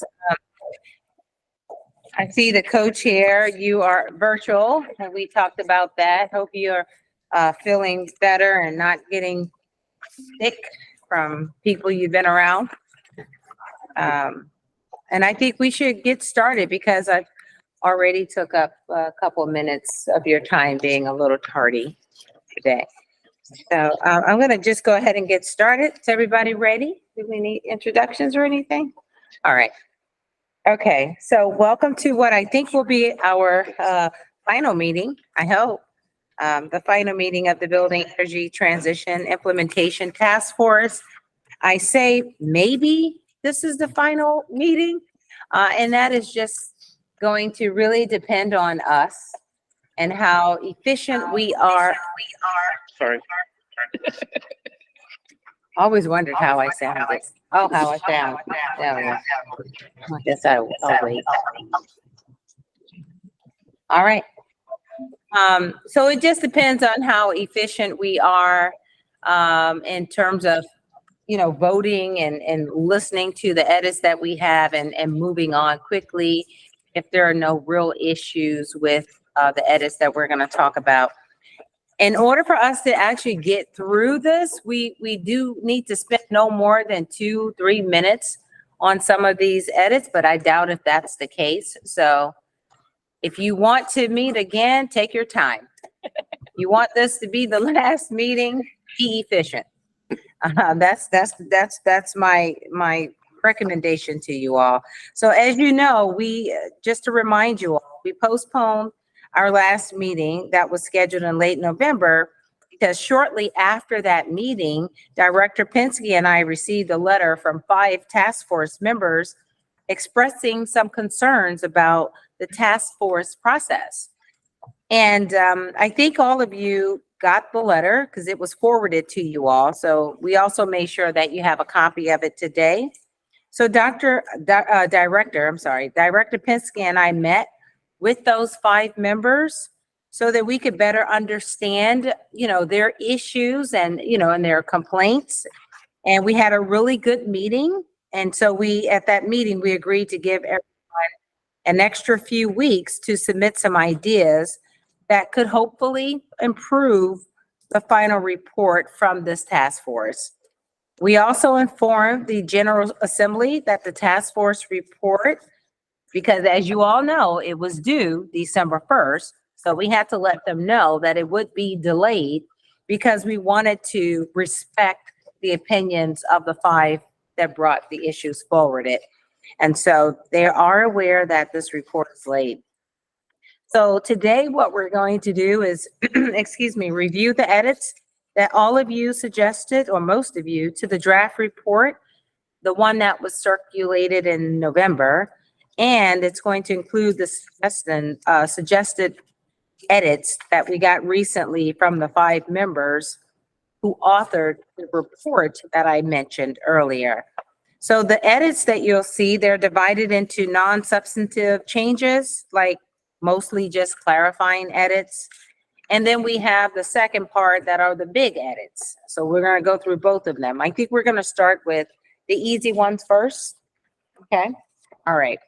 us. I see the co-chair, you are virtual, and we talked about that. Hope you're feeling better and not getting sick from people you've been around. And I think we should get started because I've already took up a couple of minutes of your time being a little tardy today. So I'm going to just go ahead and get started. Is everybody ready? Do we need introductions or anything? All right. Okay, so welcome to what I think will be our final meeting, I hope. The final meeting of the Building Energy Transition Implementation Task Force. I say maybe this is the final meeting, and that is just going to really depend on us and how efficient we are. Sorry. Always wondered how I sounded. Oh, how I sound. There we go. I guess I'll wait. All right. So it just depends on how efficient we are in terms of, voting and listening to the edits that we have and moving on quickly if there are no real issues with the edits that we're going to talk about. In order for us to actually get through this, we do need to spend no more than 2-3 minutes on some of these edits, but I doubt if that's the case. So if you want to meet again, take your time. You want this to be the last meeting, be efficient. That's my recommendation to you all. So as you know, just to remind you all, we postponed our last meeting that was scheduled in late November because shortly after that meeting, Director Penske and I received a letter from 5 task force members expressing some concerns about the task force process. And I think all of you got the letter because it was forwarded to you all. So we also made sure that you have a copy of it today. So Director Penske and I met with those 5 members so that we could better understand, their issues and, and their complaints. And we had a really good meeting. And so at that meeting, we agreed to give everyone an extra few weeks to submit some ideas that could hopefully improve the final report from this task force. We also informed the General Assembly that the task force report, because as you all know, it was due December 1st. So we had to let them know that it would be delayed because we wanted to respect the opinions of the 5 that brought the issues forward. And so they are aware that this report is late. So today what we're going to do is, review the edits that all of you suggested, or most of you, to the draft report, the one that was circulated in November. And it's going to include the suggested edits that we got recently from the 5 members who authored the report that I mentioned earlier. So the edits that you'll see, they're divided into non-substantive changes, like mostly just clarifying edits. And then we have the second part that are the big edits. So we're going to go through both of them. I think we're going to start with the easy ones first. Okay. All right.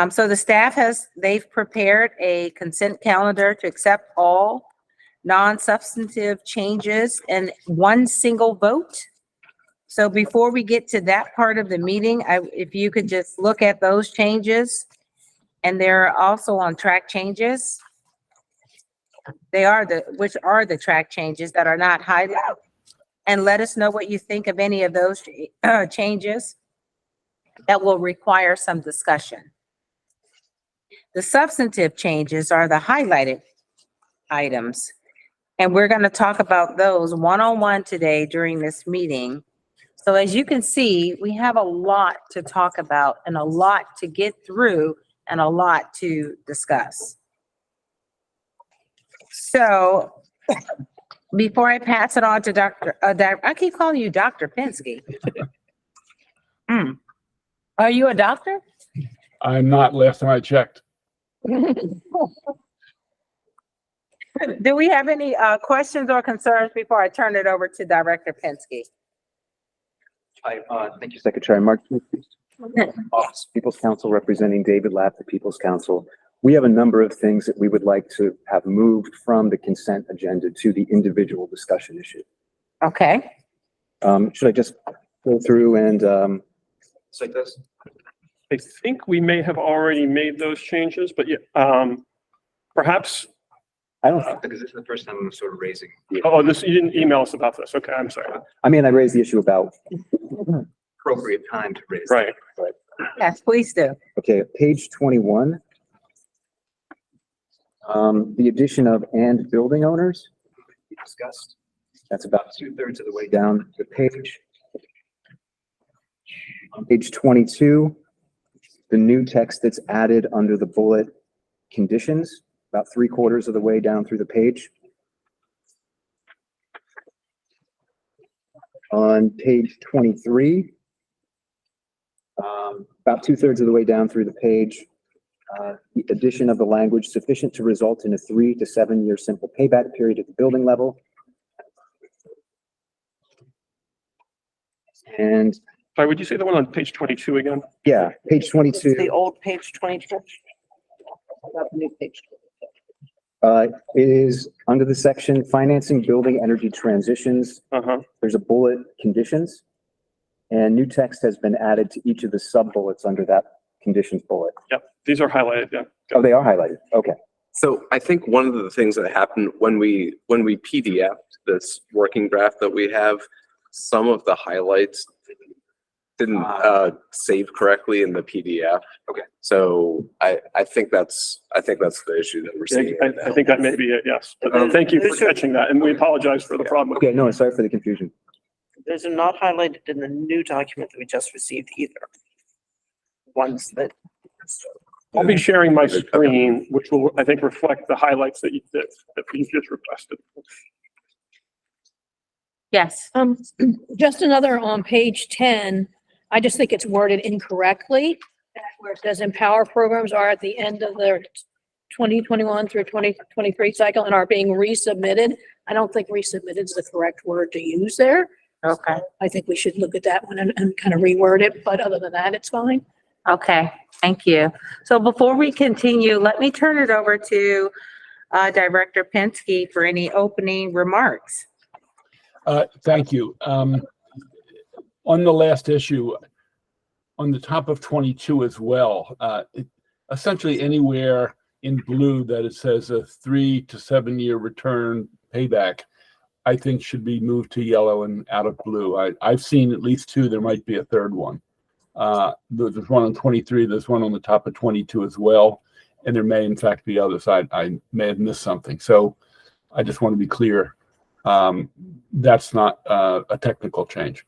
So the staff they've prepared a consent calendar to accept all non-substantive changes in one single vote. So before we get to that part of the meeting, if you could just look at those changes, and they're also on track changes. Which are the track changes that are not highlighted, and let us know what you think of any of those changes that will require some discussion. The substantive changes are the highlighted items, and we're going to talk about those one-on-one today during this meeting. So as you can see, we have a lot to talk about and a lot to get through and a lot to discuss. So before I pass it on to I keep calling you Dr. Penske. Are you a doctor? I'm not, last time I checked. Do we have any questions or concerns before I turn it over to Director Penske? Hi, thank you, Secretary Mark. Please. Office of People's Counsel, representing David Lapp, the People's Counsel. We have a number of things that we would like to have moved from the consent agenda to the individual discussion issue. Okay. Should I just go through and cite this? I think we may have already made those changes, but yeah, perhaps. I don't think, because this is the first time I'm sort of raising. Oh, this, you didn't email us about this. Okay, I'm sorry. I mean, I raised the issue about appropriate time to raise. Right. Right. Yes, please do. Okay, page 21. The addition of "and building owners" we discussed. That's about 2/3 of the way down the page. On page 22, the new text that's added under the bullet "conditions," about 3/4 of the way down through the page. On page 23, about 2/3 of the way down through the page, the addition of the language "sufficient to result in a 3 to 7 year simple payback period at the building level." And Sorry, would you say the one on page 22 again? yeah, page 22. The old page 22. Not the new page. It is under the section "financing building energy transitions." Uh-huh. There's a bullet "conditions," and new text has been added to each of the sub bullets under that conditions bullet. Yep. These are highlighted. Yeah. Oh, they are highlighted. Okay. So I think one of the things that happened when we PDF'd this working draft that we have, some of the highlights didn't save correctly in the PDF. Okay. So I think that's the issue that we're seeing. I think that may be it. Yes. But thank you for catching that. And we apologize for the problem. Okay, no, sorry for the confusion. Those are not highlighted in the new document that we just received either. Ones that. I'll be sharing my screen, which will, I think, reflect the highlights that you just requested. Yes. Just another on page 10, I just think it's worded incorrectly. Where it says empower programs are at the end of their 2021 through 2023 cycle and are being resubmitted. I don't think resubmitted is the correct word to use there. Okay. I think we should look at that one and kind of reword it, but other than that, it's fine. Okay. Thank you. So before we continue, let me turn it over to Director Penske for any opening remarks. Thank you. On the last issue, on the top of 22 as well, essentially anywhere in blue that it says a 3 to 7 year return payback, I think should be moved to yellow and out of blue. I've seen at least two. There might be a third one. There's one on 23. There's one on the top of 22 as well. And there may in fact be others. I may have missed something. So I just want to be clear. That's not a technical change.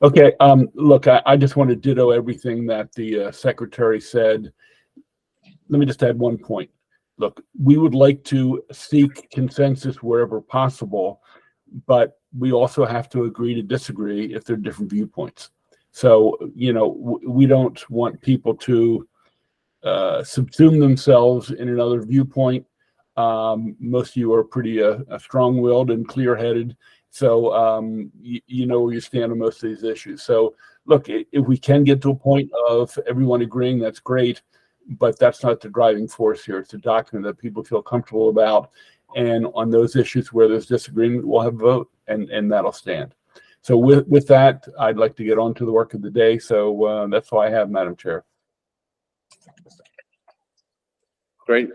Okay. Look, I just want to ditto everything that the secretary said. Let me just add one point. Look, we would like to seek consensus wherever possible, but we also have to agree to disagree if there are different viewpoints. So, you know, we don't want people to subsume themselves in another viewpoint. Most of you are pretty strong-willed and clear-headed. So, you know where you stand on most of these issues. So, look, if we can get to a point of everyone agreeing, that's great. But that's not the driving force here. It's a document that people feel comfortable about. And on those issues where there's disagreement, we'll have a vote and that'll stand. So with that, I'd like to get on to the work of the day. So that's all I have, Madam Chair. Great.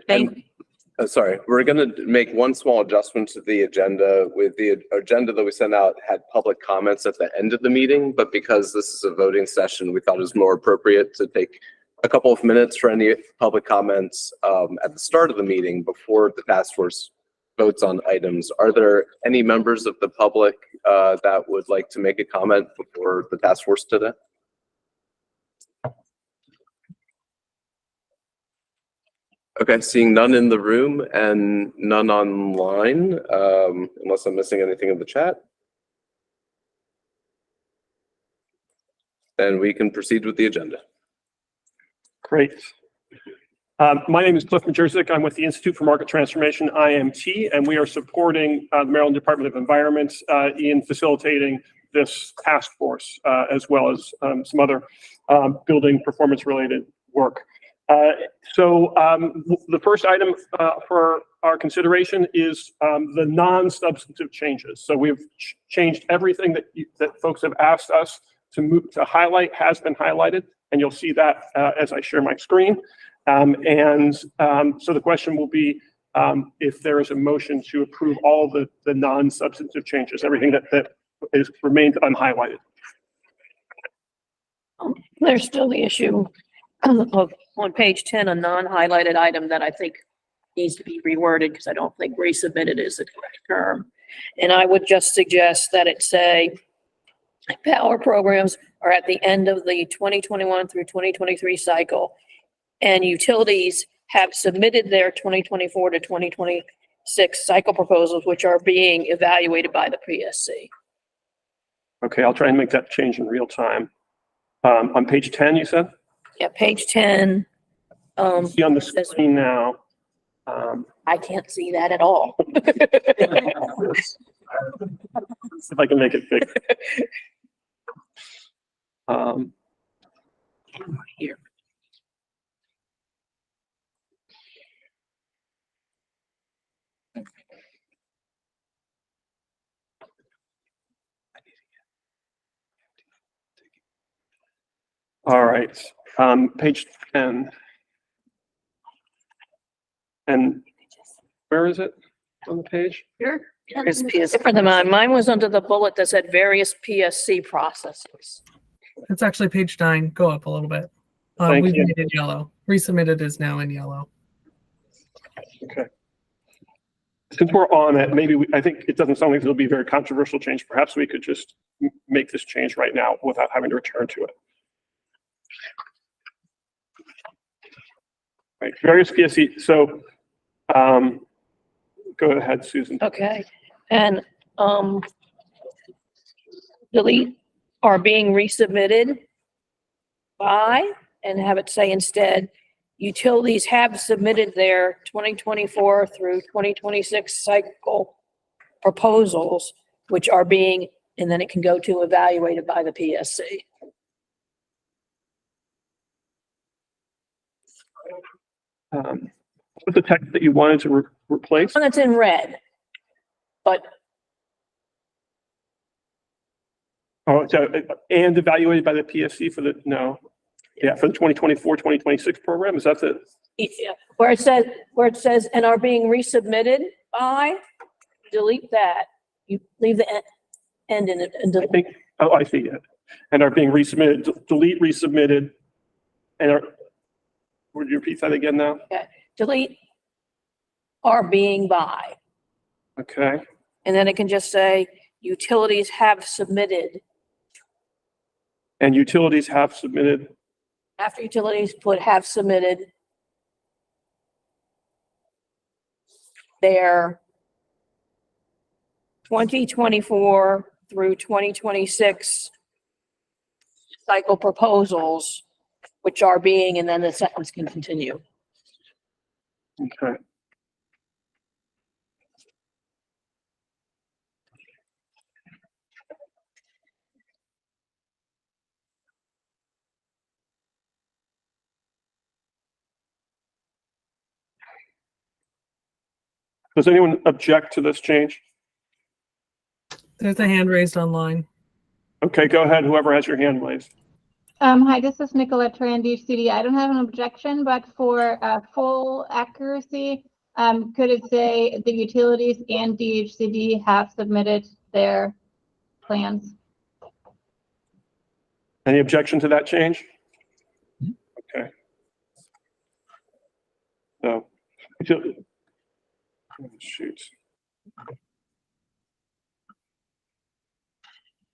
Sorry, we're going to make one small adjustment to the agenda. With the agenda that we sent out had public comments at the end of the meeting, but because this is a voting session, we thought it was more appropriate to take a couple of minutes for any public comments at the start of the meeting before the task force votes on items. Are there any members of the public that would like to make a comment before the task force today? Okay, seeing none in the room and none online, unless I'm missing anything in the chat. Then we can proceed with the agenda. Great. My name is Cliff Majerzik. I'm with the Institute for Market Transformation, IMT, and we are supporting the Maryland Department of Environment in facilitating this task force, as well as some other building performance-related work. The first item for our consideration is the non-substantive changes. So we've changed everything that folks have asked us to highlight has been highlighted, and you'll see that as I share my screen. So the question will be if there is a motion to approve all the non-substantive changes, everything that remains unhighlighted. There's still the issue of, on page 10, a non-highlighted item that I think needs to be reworded because I don't think resubmitted is the correct term. And I would just suggest that it say power programs are at the end of the 2021 through 2023 cycle, and utilities have submitted their 2024 to 2026 cycle proposals, which are being evaluated by the PSC. Okay, I'll try and make that change in real time. On page 10, you said? Yeah, page 10. See on the screen now. I can't see that at all. If I can make it big. Here. All right, page 10. And where is it on the page? Here. Here's PSC. Different than mine. Mine was under the bullet that said various PSC processes. It's actually page 9. Go up a little bit. Thank We've you. made it yellow. Resubmitted is now in yellow. Okay. Since we're on it, maybe I think it doesn't sound like it'll be a very controversial change. Perhaps we could just make this change right now without having to return to it. Right, various PSC. So go ahead, Susan. Okay, and delete are being resubmitted by, and have it say instead, utilities have submitted their 2024 through 2026 cycle proposals, which are being, and then it can go to evaluated by the PSC. What's the text that you wanted to replace? One that's in red, but Oh, so, and evaluated by the PSC for the, no. Yeah, for the 2024, 2026 program, is that the, yeah, where it says, and are being resubmitted by, delete that. You leave the end in it and I think, oh, I see it. And are being resubmitted, delete resubmitted, and are, would you repeat that again now? delete are being by. Okay, And then it can just say utilities have submitted. and utilities have submitted, After utilities put have submitted their 2024 through 2026 cycle proposals, which are being, and then the sentence can continue. okay. Does anyone object to this change? There's a hand raised online. Okay, go ahead, whoever has your hand raised. Hi, this is Nicolette Tran, DHCD. I don't have an objection, but for full accuracy, could it say the utilities and DHCD have submitted their plans? Any objection to that change? Okay. So, oh, shoot.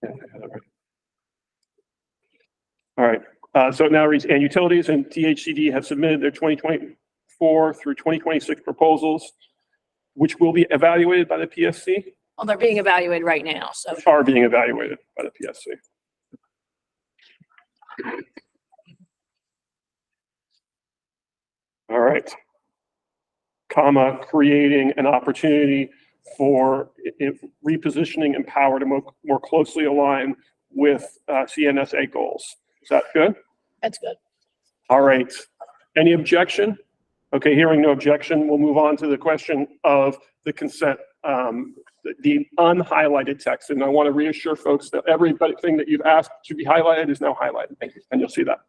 Yeah, I had it right. All right, so it now reads, and utilities and DHCD have submitted their 2024 through 2026 proposals, which will be evaluated by the PSC, Well, they're being evaluated right now, so. are being evaluated by the PSC. All right. Comma, creating an opportunity for repositioning and power to more closely align with CNSA goals. Is that good? That's good. All right. Any objection? Okay, hearing no objection, we'll move on to the question of the consent, the unhighlighted text. And I want to reassure folks that everything that you've asked to be highlighted is now highlighted. And you'll see that.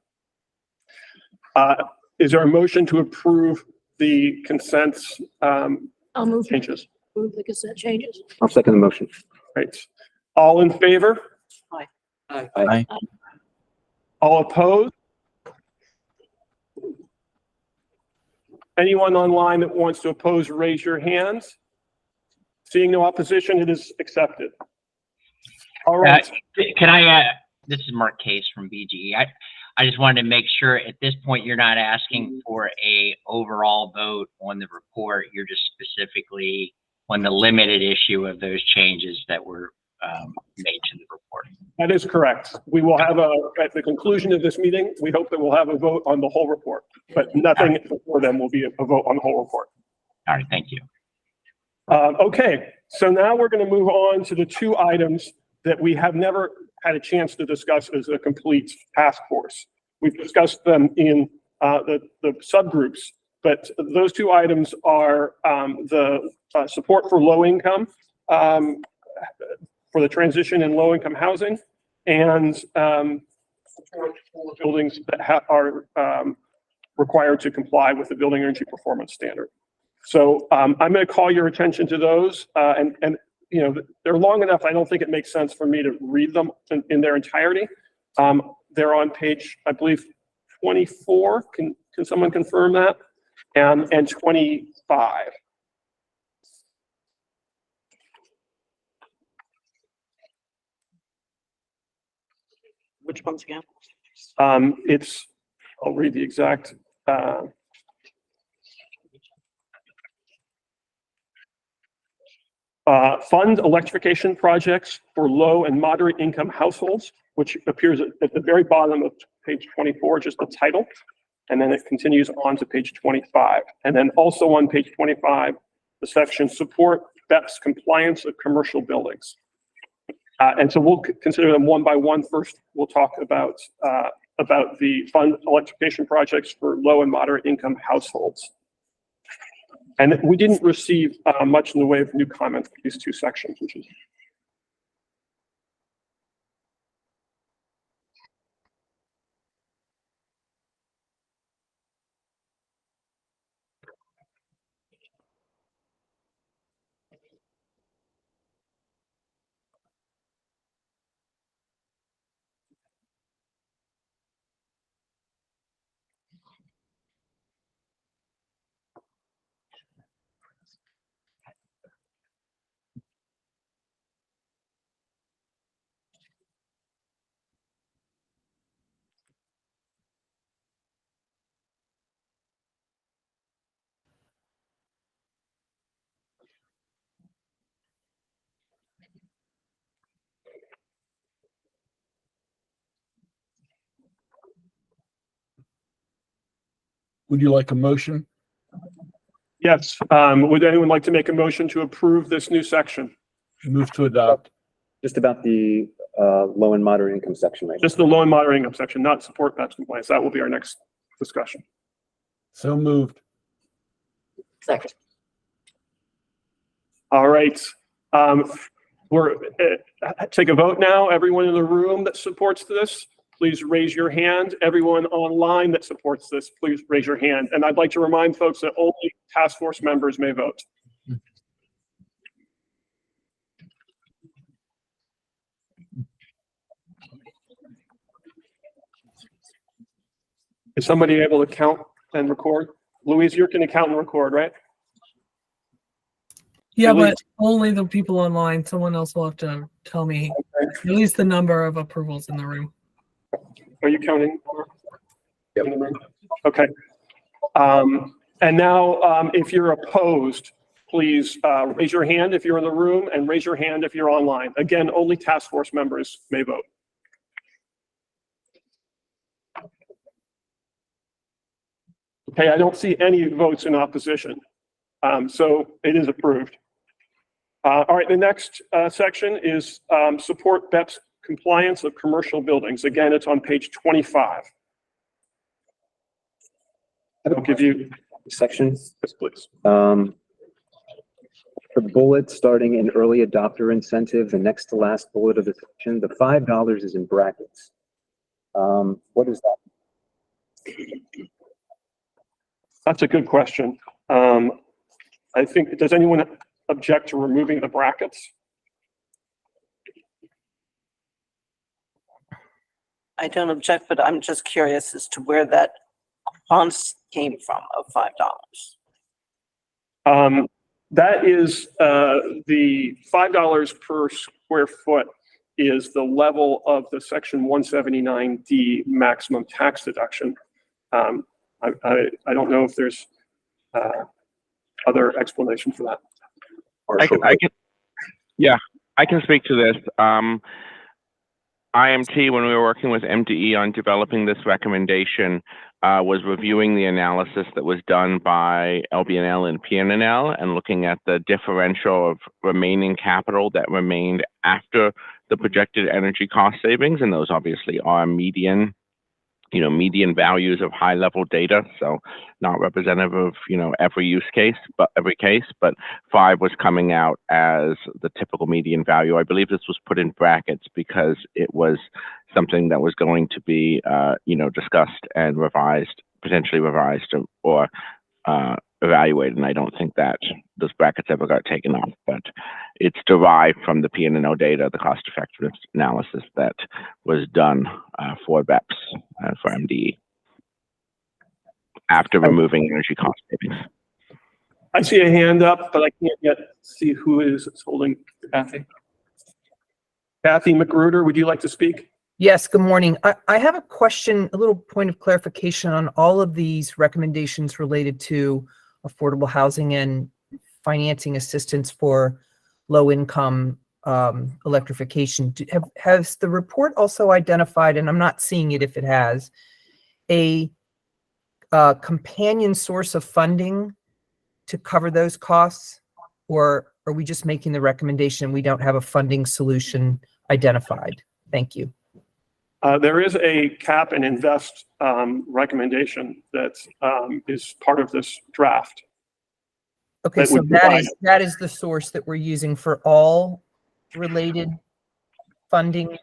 Is there a motion to approve the consents I'll move changes? approve the consent changes. I'll second the motion. Right. All in favor? Aye. All opposed? Anyone online that wants to oppose, raise your hands. Seeing no opposition, it is accepted. All right. Can I, this is Mark Case from BGE. I just wanted to make sure at this point, you're not asking for a overall vote on the report. You're just specifically on the limited issue of those changes that were made to the report. That is correct. We will have at the conclusion of this meeting, we hope that we'll have a vote on the whole report, but nothing before then will be a vote on the whole report. All right, thank you. Okay, so now we're going to move on to the two items that we have never had a chance to discuss as a complete task force. We've discussed them in the subgroups, but those two items are the support for low income, for the transition in low income housing, and support for buildings that are required to comply with the building energy performance standard. So I'm going to call your attention to those, and you know, they're long enough. I don't think it makes sense for me to read them in their entirety. They're on page, I believe, 24. Can someone confirm that? And 25. Which ones again? I'll read the exact. Fund electrification projects for low and moderate income households, which appears at the very bottom of page 24, just the title. And then it continues on to page 25. And then also on page 25, the section support BEPS compliance of commercial buildings. And so we'll consider them one by one. First, we'll talk about the fund electrification projects for low and moderate income households. And we didn't receive much in the way of new comments for these two sections, which is. Would you like a motion? Yes. Would anyone like to make a motion to approve this new section? Move to adopt. Just about the low and moderate income section, right? Just the low and moderate income section, not support BEPS compliance. That will be our next discussion. So moved. Second. All right. We're take a vote now. Everyone in the room that supports this, please raise your hand. Everyone online that supports this, please raise your hand. And I'd like to remind folks that only task force members may vote. Is somebody able to count and record? Louise, you can count and record, right? Yeah, Really? but only the people online. Someone else will have to tell me at least the number of approvals in the room. Are you counting? Yep. In the room? Okay. And now, if you're opposed, please raise your hand if you're in the room and raise your hand if you're online. Again, only task force members may vote. Okay, I don't see any votes in opposition. So it is approved. All right, the next section is support BEPS compliance of commercial buildings. Again, it's on page 25. I'll give you, Sections. yes, please. The bullet starting in early adopter incentive, the next to last bullet of the section, the $5 is in brackets. What is that? That's a good question. I think, does anyone object to removing the brackets? I don't object, but I'm just curious as to where that funds came from of $5. That is, the $5 per square foot is the level of the section 179D maximum tax deduction. I don't know if there's other explanation for that. I can speak to this. IMT, when we were working with MDE on developing this recommendation, was reviewing the analysis that was done by LBNL and PNNL and looking at the differential of remaining capital that remained after the projected energy cost savings. And those obviously are median values of high level data. So not representative of, every use case, but every case, but 5 was coming out as the typical median value. I believe this was put in brackets because it was something that was going to be, discussed and potentially revised or evaluated. And I don't think that those brackets ever got taken off, but it's derived from the PNNO data, the cost effectiveness analysis that was done for BEPS for MDE after removing energy cost savings. I see a hand up, but I can't yet see who is holding. Kathy. Kathy McGruder, would you like to speak? Yes, good morning. I have a question, a little point of clarification on all of these recommendations related to affordable housing and financing assistance for low-income electrification. Has the report also identified, and I'm not seeing it if it has, a companion source of funding to cover those costs? Or are we just making the recommendation we don't have a funding solution identified? Thank you. There is a cap and invest recommendation that is part of this draft. Okay, so that is the source that we're using for all related funding.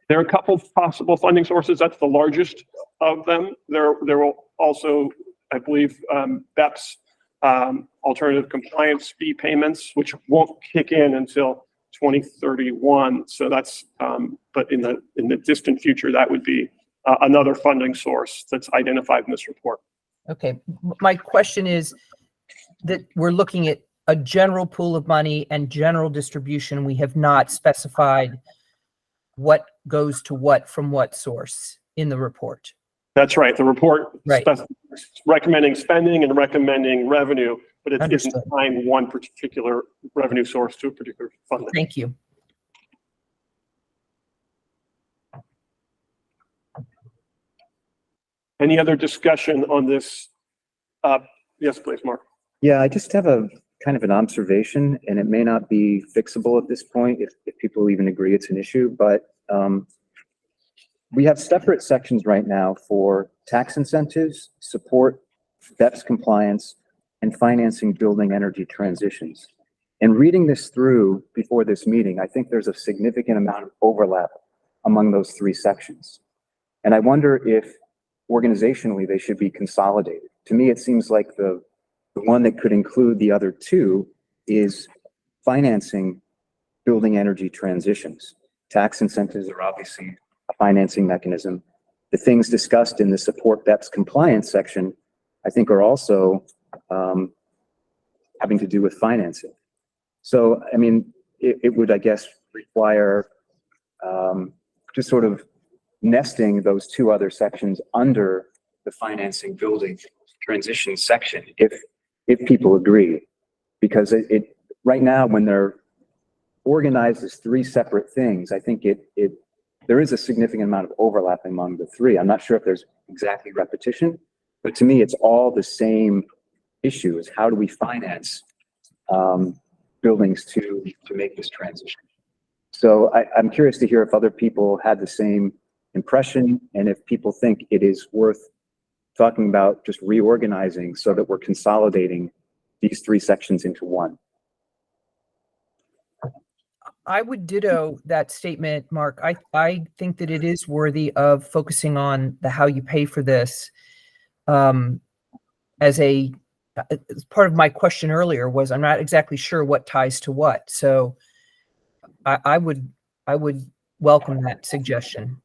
There are a couple of possible funding sources. That's the largest of them. There will also, I believe, BEPS, alternative compliance fee payments, which won't kick in until 2031. So that's, but in the distant future, that would be another funding source that's identified in this report. Okay, my question is that we're looking at a general pool of money and general distribution. We have not specified what goes to what from what source in the report. That's right. The report Right. recommending spending and recommending revenue, but it isn't Understood. tying one particular revenue source to a particular funding. Thank you. Any other discussion on this? Yes, please, Mark. Yeah, I just have a kind of an observation, and it may not be fixable at this point if people even agree it's an issue, but we have separate sections right now for tax incentives, support, BEPS compliance, and financing building energy transitions. And reading this through before this meeting, I think there's a significant amount of overlap among those 3 sections. And I wonder if organizationally they should be consolidated. To me, it seems like the one that could include the other 2 is financing building energy transitions. Tax incentives are obviously a financing mechanism. The things discussed in the support BEPS compliance section, I think, are also having to do with financing. So, I mean, it would, I guess, require just sort of nesting those 2 other sections under the financing building transition section, if people agree, because it right now, when they're organized as 3 separate things, I think there is a significant amount of overlap among the 3. I'm not sure if there's exactly repetition, but to me, it's all the same issue: is how do we finance buildings to make this transition? So I'm curious to hear if other people had the same impression, and if people think it is worth talking about just reorganizing so that we're consolidating these three sections into one. I would ditto that statement, Mark. I think that it is worthy of focusing on the how you pay for this. As part of my question earlier was, I'm not exactly sure what ties to what. So I would welcome that suggestion.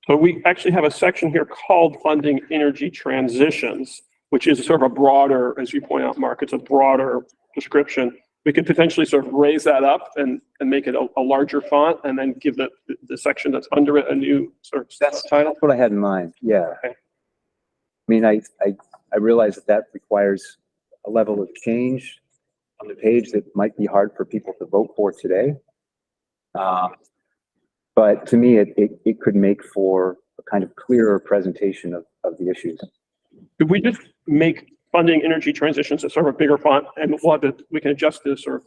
So we actually have a section here called funding energy transitions, which is sort of a broader, as you point out, Mark, it's a broader description. We could potentially sort of raise that up and make it a larger font and then give the section that's under it a new sort of title. That's what I had in mind. Yeah. Okay. I mean, I realize that requires a level of change on the page that might be hard for people to vote for today. But to me, it could make for a kind of clearer presentation of the issues. Could we just make funding energy transitions a sort of a bigger font, and we can adjust this or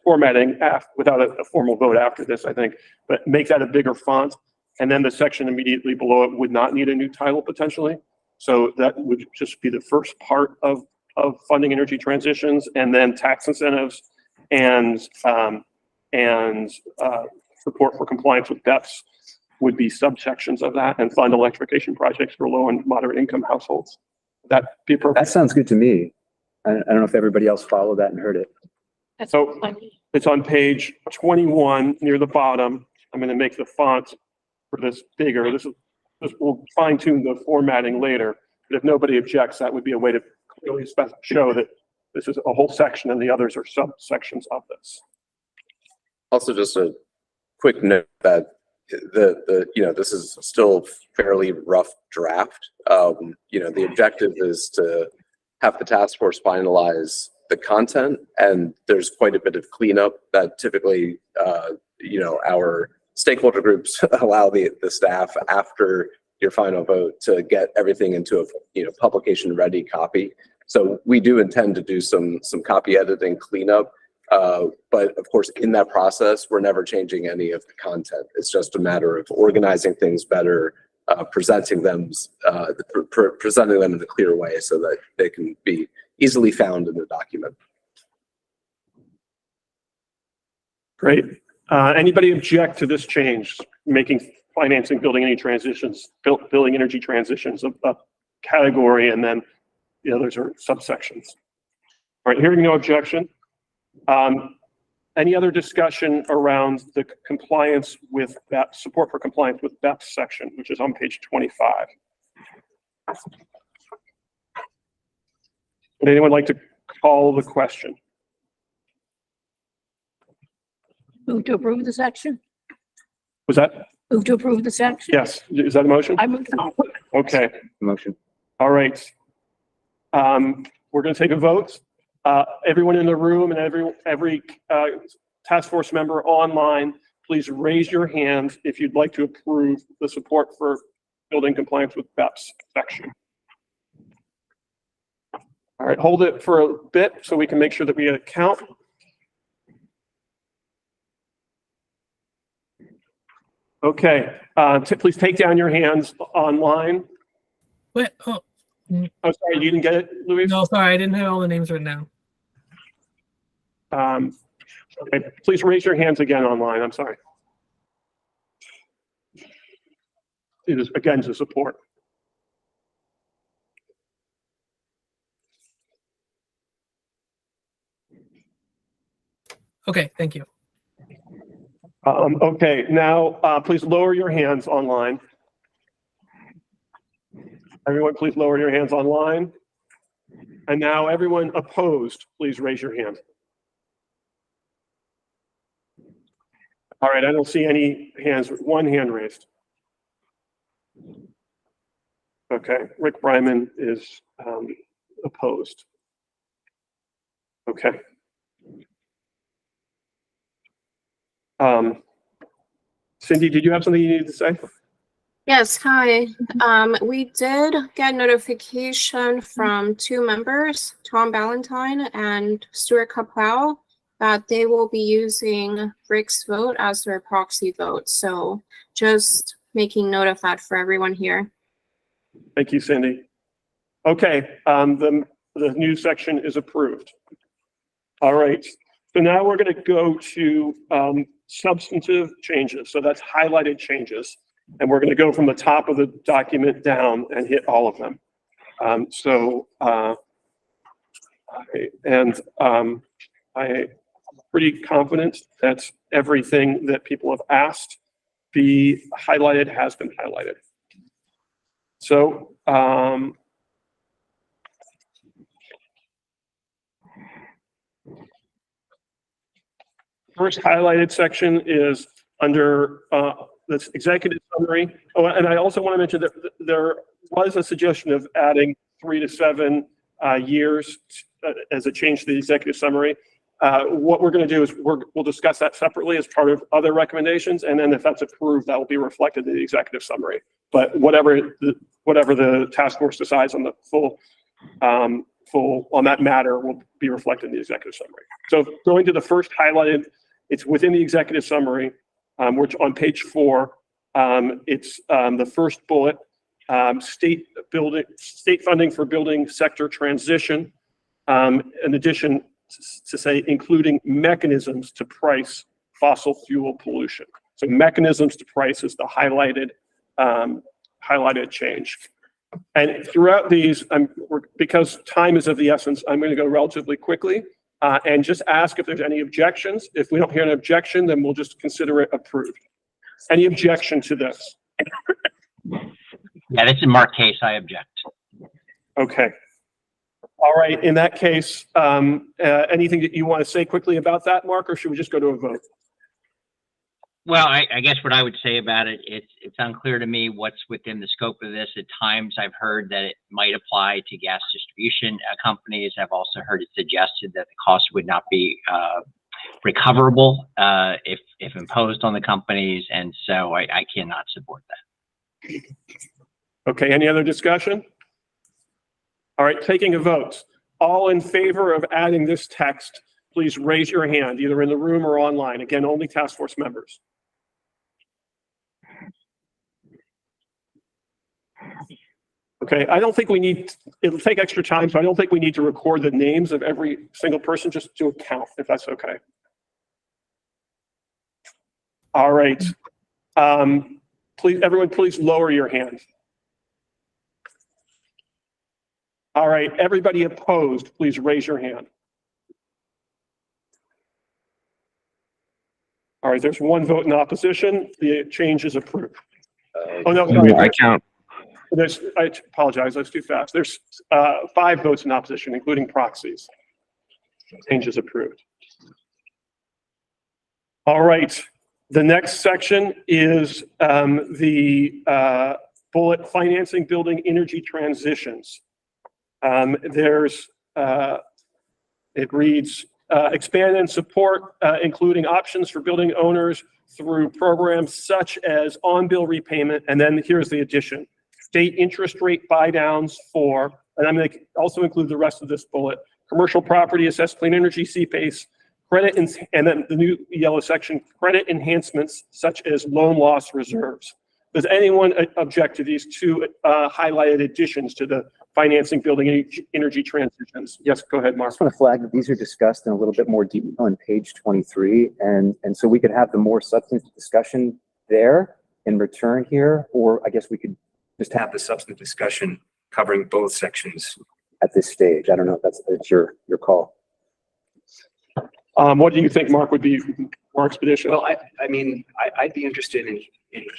formatting without a formal vote after this, I think, but make that a bigger font, and then the section immediately below it would not need a new title potentially. So that would just be the first part of funding energy transitions, and then tax incentives and support for compliance with BEPS would be subsections of that, and fund electrification projects for low and moderate income households. That be appropriate. That sounds good to me. I don't know if everybody else followed that and heard it. So it's on page 21 near the bottom. I'm going to make the font for this bigger. This will fine tune the formatting later. But if nobody objects, that would be a way to clearly show that this is a whole section and the others are subsections of this. Also, just a quick note that this is still fairly rough draft. The objective is to have the task force finalize the content, and there's quite a bit of cleanup that typically, our stakeholder groups allow the staff after your final vote to get everything into a publication ready copy. So we do intend to do some copy editing cleanup. But of course, in that process, we're never changing any of the content. It's just a matter of organizing things better, presenting them in a clear way so that they can be easily found in the document. Great. Anybody object to this change, making financing building energy transitions a category, and then the others are subsections? All right, hearing no objection. Any other discussion around the compliance with that support for compliance with BEPS section, which is on page 25? Would anyone like to call the question? Move to approve the section. Was that? Move to approve the section. Yes. Is that a motion? I move to. Okay. Motion. All right. We're going to take a vote. Everyone in the room and every task force member online, please raise your hand if you'd like to approve the support for building compliance with BEPS section. All right, hold it for a bit so we can make sure that we count. Okay, please take down your hands online. Wait, oh, Oh, sorry, you didn't get it, Luis? no, sorry, I didn't have all the names written down. Okay, please raise your hands again online. I'm sorry. It is again to support. Okay, thank you. Okay, now please lower your hands online. Everyone, please lower your hands online. And now everyone opposed, please raise your hand. All right, I don't see any hands, one hand raised. Okay, Rick Bryman is opposed. Okay. Cindy, did you have something you needed to say? Yes, hi. We did get notification from two members, Tom Ballantyne and Stuart Capel, that they will be using Rick's vote as their proxy vote. So just making note of that for everyone here. Thank you, Cindy. Okay, the new section is approved. All right, so now we're going to go to substantive changes. So that's highlighted changes. And we're going to go from the top of the document down and hit all of them. I'm pretty confident that everything that people have asked be highlighted has been highlighted. So first highlighted section is under this executive summary. Oh, and I also want to mention that there was a suggestion of adding 3 to 7 years as a change to the executive summary. What we're going to do is we'll discuss that separately as part of other recommendations, and then if that's approved, that will be reflected in the executive summary. But whatever the task force decides on the full on that matter will be reflected in the executive summary. So going to the first highlighted, it's within the executive summary, which on page 4, it's the first bullet, state funding for building sector transition, in addition to say including mechanisms to price fossil fuel pollution. So mechanisms to price is the highlighted change. And throughout these, because time is of the essence, I'm going to go relatively quickly and just ask if there's any objections. If we don't hear an objection, then we'll just consider it approved. Any objection to this? Yeah, this is Mark Case. I object. Okay. All right. In that case, anything that you want to say quickly about that, Mark, or should we just go to a vote? Well, I guess what I would say about it, it's unclear to me what's within the scope of this. At times I've heard that it might apply to gas distribution companies. I've also heard it suggested that the cost would not be recoverable if imposed on the companies. And so I cannot support that. Okay, any other discussion? All right, taking a vote. All in favor of adding this text, please raise your hand, either in the room or online. Again, only task force members. Okay, I don't think we need, it'll take extra time, so I don't think we need to record the names of every single person, just do a count, if that's okay. All right. Please, everyone, please lower your hand. All right, everybody opposed, please raise your hand. All right, there's one vote in opposition. The change is approved. Oh, no, sorry. I count. I apologize, that's too fast. There's 5 votes in opposition, including proxies. Change is approved. All right, the next section is the bullet financing building energy transitions. It reads, expand and support, including options for building owners through programs such as on-bill repayment, and then here's the addition, state interest rate buy downs for, and I'm going to also include the rest of this bullet, commercial property assessed clean energy CPACE, credit, and then the new yellow section, credit enhancements such as loan loss reserves. Does anyone object to these 2 highlighted additions to the financing building energy transitions? Yes, go ahead, Mark. I just want to flag that these are discussed in a little bit more detail on page 23. And so we could have the more substantive discussion there in return here, or I guess we could just have the substantive discussion covering both sections at this stage. I don't know if that's your call. What do you think, Mark, would be more expeditious? Well, I mean, I'd be interested in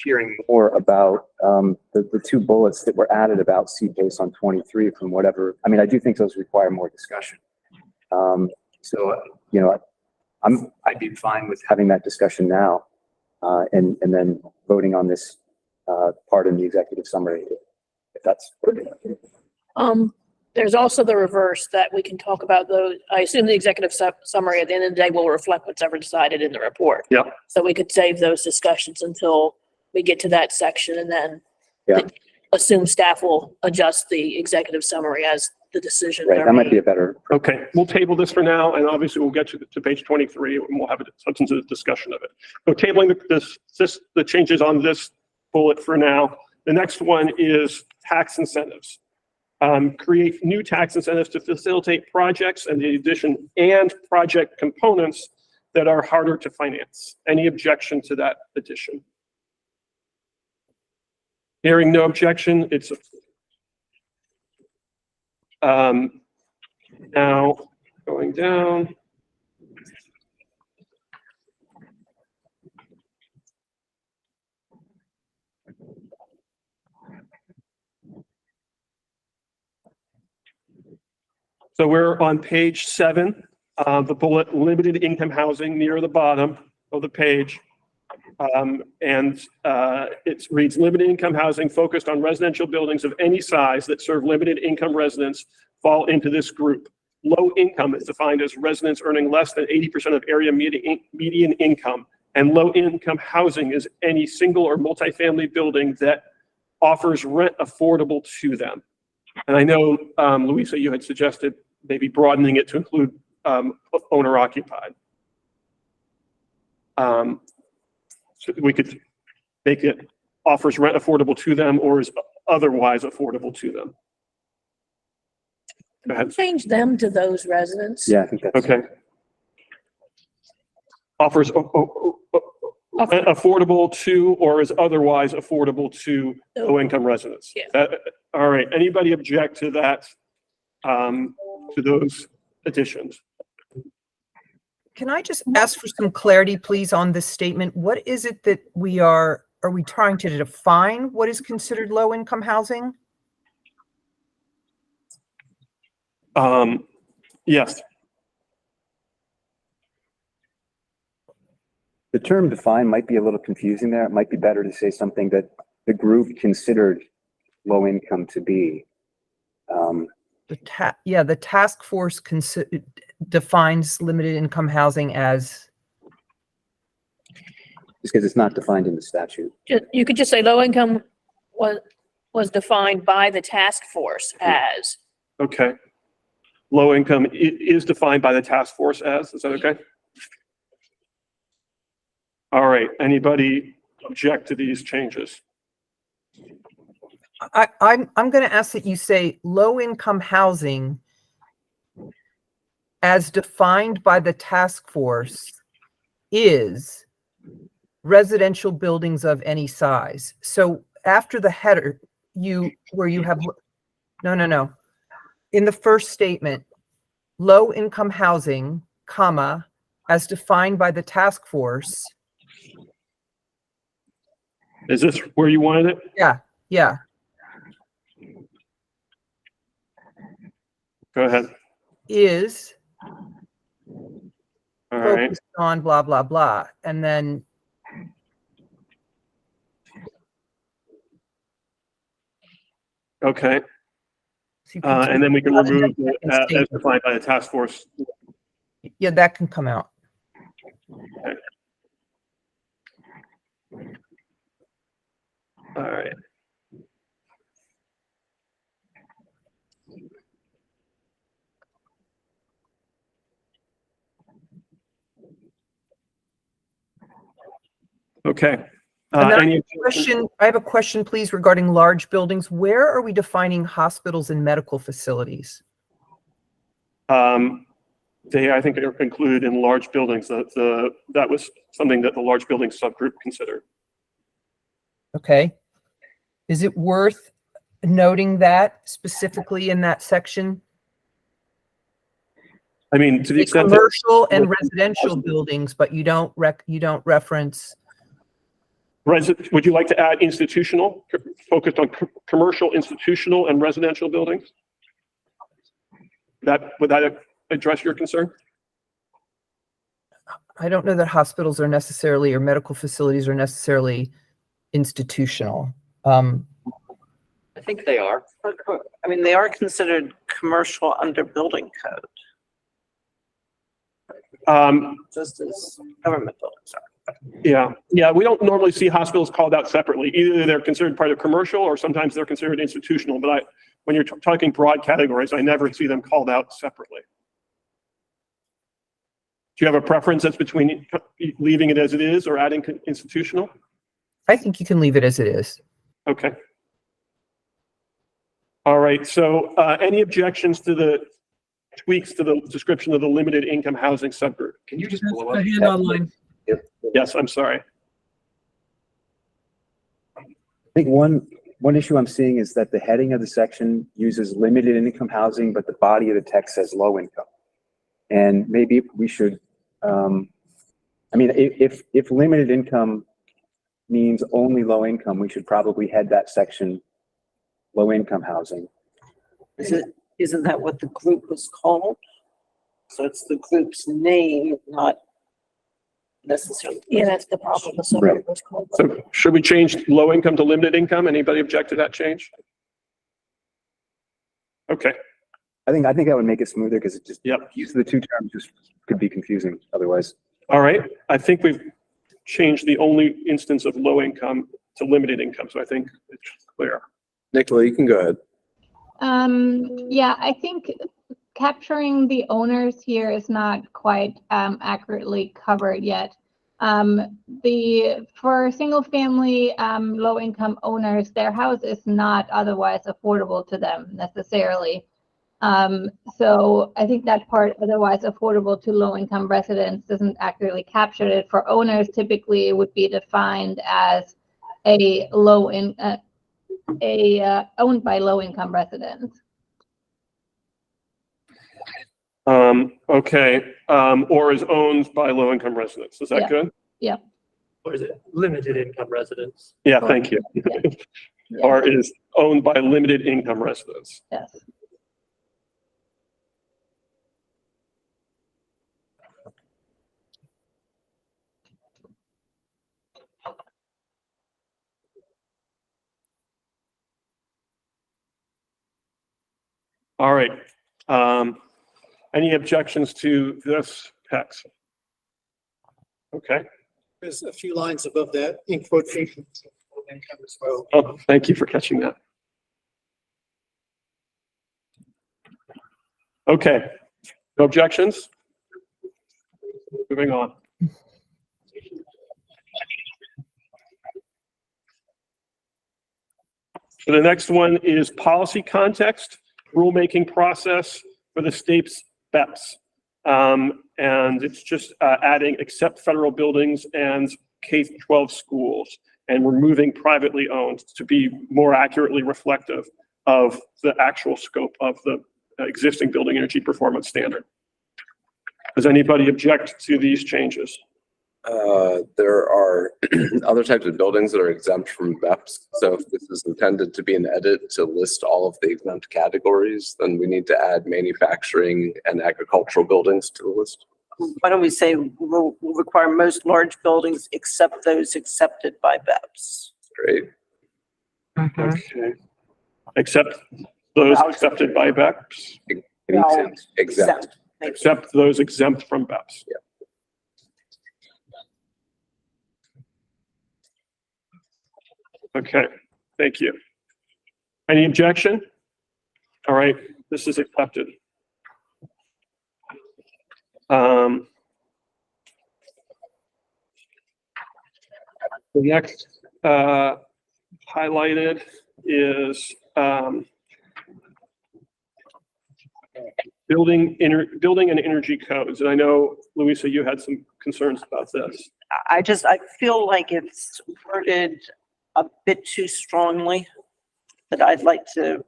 hearing more about the 2 bullets that were added about CPACE on 23 from whatever. I mean, I do think those require more discussion. So, you know, I'd be fine with having that discussion now and then voting on this part in the executive summary, if that's. There's also the reverse that we can talk about those. I assume the executive summary at the end of the day will reflect what's ever decided in the report. Yeah. So we could save those discussions until we get to that section and then assume staff will adjust the executive summary as the decision. Right, that might be a better. Okay, we'll table this for now, and obviously we'll get to page 23 and we'll have a substantive discussion of it. So tabling the changes on this bullet for now. The next one is tax incentives. Create new tax incentives to facilitate projects and the addition and project components that are harder to finance. Any objection to that addition? Hearing no objection, it's now going down. So we're on page 7, the bullet limited income housing near the bottom of the page. It reads limited income housing focused on residential buildings of any size that serve limited income residents fall into this group. Low income is defined as residents earning less than 80% of area median income. And low income housing is any single or multifamily building that offers rent affordable to them. And I know, Louisa, you had suggested maybe broadening it to include owner occupied. So we could make it offers rent affordable to them or is otherwise affordable to them. Go ahead. Change them to those residents. Yeah, I think that's. Okay. Offers affordable to or is otherwise affordable to low-income residents. Yeah. All right. Anybody object to that? To those additions? Can I just ask for some clarity, please, on this statement? What is it that are we trying to define what is considered low-income housing? Yes. The term define might be a little confusing there. It might be better to say something that the group considered low income to be. The task force defines limited income housing as. Just because it's not defined in the statute. You could just say low income was defined by the task force as. Okay. Low income is defined by the task force as, is that okay? All right, anybody object to these changes? I'm going to ask that you say low-income housing as defined by the task force is residential buildings of any size. So after the header, no. In the first statement, low-income housing, comma, as defined by the task force. Is this where you wanted it? Yeah. Go ahead. Is all right. Focused on blah, blah, blah. And then okay. And then we can remove as defined by the task force. Yeah, that can come out. Okay. All right. Okay. I have a question, please, regarding large buildings. Where are we defining hospitals and medical facilities? They, I think, are included in large buildings. That was something that the large building subgroup considered. Okay. Is it worth noting that specifically in that section? I mean, to the extent commercial and residential buildings, but you don't reference. Would you like to add institutional, focused on commercial, institutional, and residential buildings? Would that address your concern? I don't know that hospitals are necessarily, or medical facilities are necessarily institutional. I think they are. I mean, they are considered commercial under building code. Just as government buildings are. Yeah. We don't normally see hospitals called out separately. Either they're considered part of commercial or sometimes they're considered institutional. But when you're talking broad categories, I never see them called out separately. Do you have a preference that's between leaving it as it is or adding institutional? I think you can leave it as it is. Okay. All right, so any objections to the tweaks to the description of the limited income housing subgroup? Can you just There's blow a up? hand online. Yes, I'm sorry. I think one issue I'm seeing is that the heading of the section uses limited income housing, but the body of the text says low income. And maybe we should, I mean, if limited income means only low income, we should probably head that section low income housing. Isn't that what the group was called? So it's the group's name, not necessarily. Yeah, that's the problem. The Right. subgroup was called. So should we change low income to limited income? Anybody object to that change? Okay, I think that would make it smoother because it just, Yep. use of the two terms just could be confusing otherwise. all right. I think we've changed the only instance of low income to limited income, so I think it's clear. Nicola, you can go ahead. Yeah, I think capturing the owners here is not quite accurately covered yet. For single family low income owners, their house is not otherwise affordable to them necessarily. So I think that part, otherwise affordable to low income residents, doesn't accurately capture it. For owners, typically it would be defined as a owned by low income residents. Okay, or is owned by low income residents. Is that Yeah. good? Yeah. Or is it limited income residents? Yeah, thank you. Yeah. Or is owned by limited income residents. Yes. All right. Any objections to this text? Okay. There's a few lines above that in quotations. Income as well. Oh, thank you for catching that. Okay. No objections? Moving on. So the next one is policy context, rulemaking process for the state's BEPS. And it's just adding except federal buildings and K-12 schools and removing privately owned to be more accurately reflective of the actual scope of the existing building energy performance standard. Does anybody object to these changes? There are other types of buildings that are exempt from BEPS. So if this is intended to be an edit to list all of the exempt categories, then we need to add manufacturing and agricultural buildings to the list. Why don't we say will require most large buildings except those accepted by BEPS? Great. Okay. Except those accepted by BEPS, No, Exempt. except those exempt from BEPS. Yeah. Okay, thank you. Any objection? All right, this is accepted. The next highlighted is building and energy codes. And I know, Louisa, you had some concerns about this. I feel like it's worded a bit too strongly, that I'd like to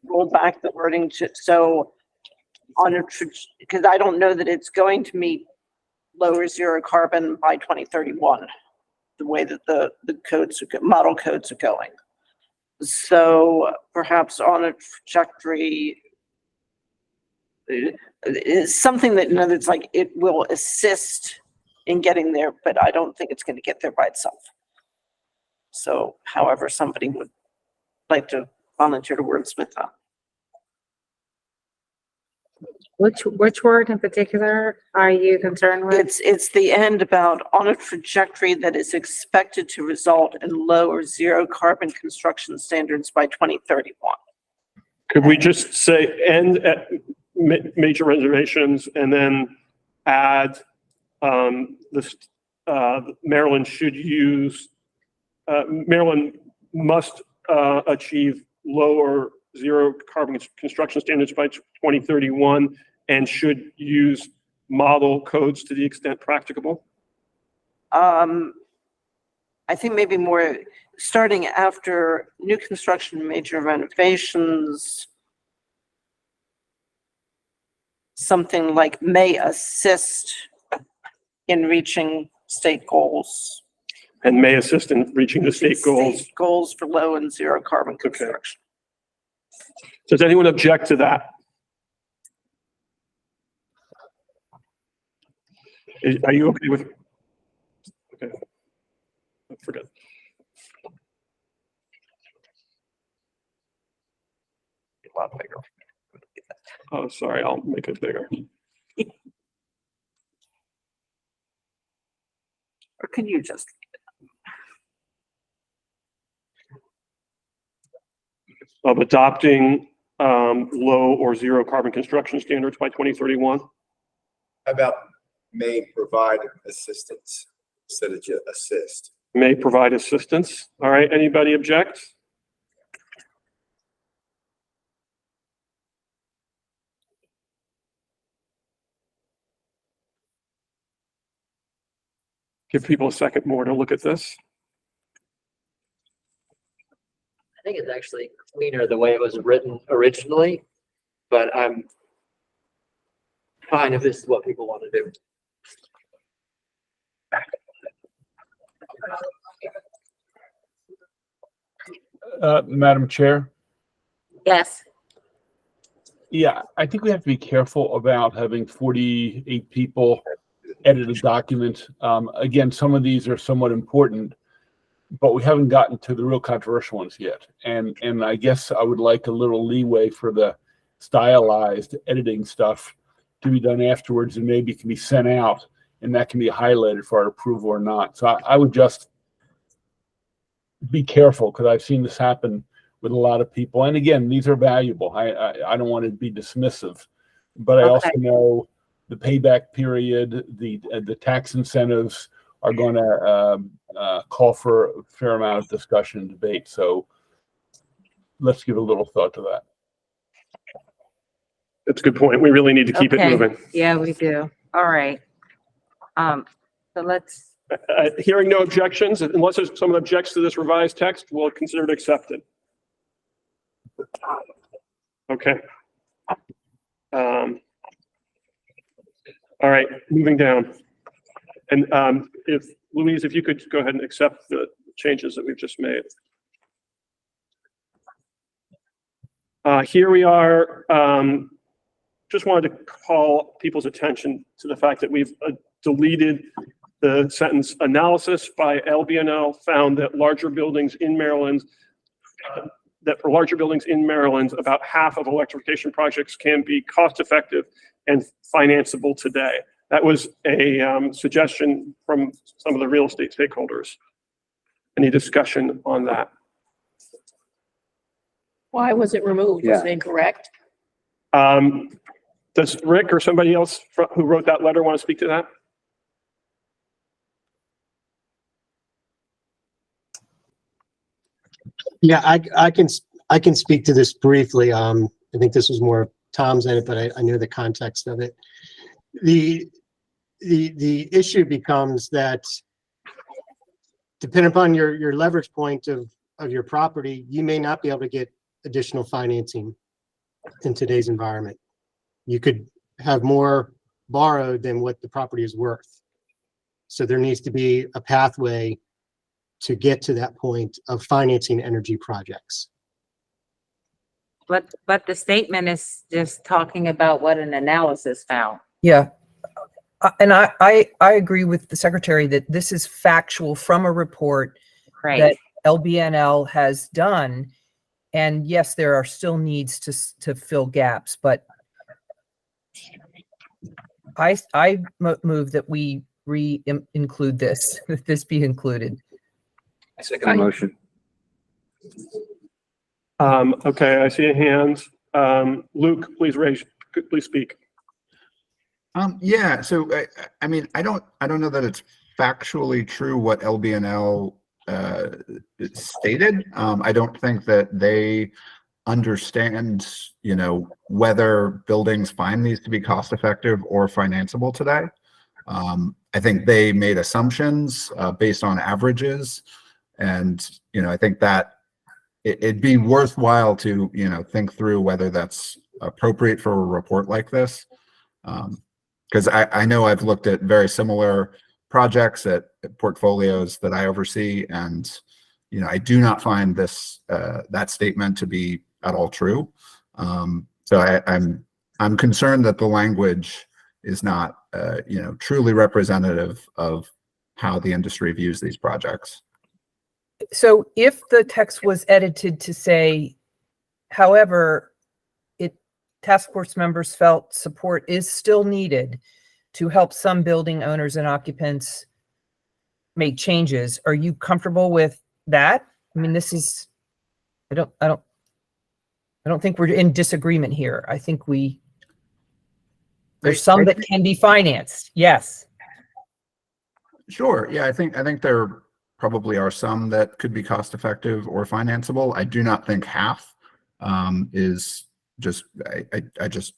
roll back the wording so because I don't know that it's going to meet lower zero carbon by 2031, the way that the model codes are going. So perhaps on a trajectory is something that, it's like it will assist in getting there, but I don't think it's going to get there by itself. So however somebody would like to volunteer to wordsmith that. Which word in particular are you concerned with? It's the end about on a trajectory that is expected to result in low or zero carbon construction standards by 2031. Could we just say end at major reservations and then add Maryland should use Maryland must achieve low or zero carbon construction standards by 2031 and should use model codes to the extent practicable. I think maybe more starting after new construction, major renovations, something like may assist in reaching state goals. And may assist in reaching the state goals. State goals for low and zero carbon construction. Does anyone object to that? Are you okay with? Okay. Forget. A lot bigger. Oh, sorry, I'll make it bigger. Or can you just? Of adopting low or zero carbon construction standards by 2031? How about may provide assistance instead of just assist? May provide assistance. All right, anybody object? Give people a second more to look at this. I think it's actually cleaner the way it was written originally, but I'm fine if this is what people want to do. Madam Chair? Yes. Yeah, I think we have to be careful about having 48 people edit a document. Again, some of these are somewhat important, but we haven't gotten to the real controversial ones yet. And I guess I would like a little leeway for the stylized editing stuff to be done afterwards, and maybe can be sent out, and that can be highlighted for our approval or not. So I would just be careful, because I've seen this happen with a lot of people. And again, these are valuable. I don't want to be dismissive, but I also know the payback period, the tax incentives are going to call for a fair amount of discussion and debate. So let's give a little thought to that. That's a good point. We really need to keep it moving. Yeah, we do. All right. So let's. Hearing no objections, unless there's someone objects to this revised text, we'll consider it accepted. Okay. All right, moving down. And if Louise, if you could go ahead and accept the changes that we've just made. Here we are. Just wanted to call people's attention to the fact that we've deleted the sentence analysis by LBNL found that larger buildings in Maryland, about half of electrification projects can be cost effective and financeable today. That was a suggestion from some of the real estate stakeholders. Any discussion on that? Why was it removed? Was it incorrect? Does Rick or somebody else who wrote that letter want to speak to that? Yeah, I can speak to this briefly. I think this was more Tom's edit, but I knew the context of it. The issue becomes that depending upon your leverage point of your property, you may not be able to get additional financing in today's environment. You could have more borrowed than what the property is worth. So there needs to be a pathway to get to that point of financing energy projects. But the statement is just talking about what an analysis found. Yeah. And I agree with the secretary that this is factual from a report that LBNL has done. And yes, there are still needs to fill gaps, but I move that we include this, that this be included. I second the motion. Okay, I see a hand. Luke, please speak. Yeah, so I mean, I don't know that it's factually true what LBNL stated. I don't think that they understand, whether buildings find these to be cost effective or financeable today. I think they made assumptions based on averages, and I think that it'd be worthwhile to think through whether that's appropriate for a report like this. Because I know I've looked at very similar projects at portfolios that I oversee, and I do not find this that statement to be at all true. So I'm concerned that the language is not truly representative of how the industry views these projects. So if the text was edited to say, however, task force members felt support is still needed to help some building owners and occupants make changes, are you comfortable with that? I mean, this is, I don't think we're in disagreement here. I think there's some that can be financed. Yes. Sure. Yeah, I think there probably are some that could be cost effective or financeable. I do not think half is just, I just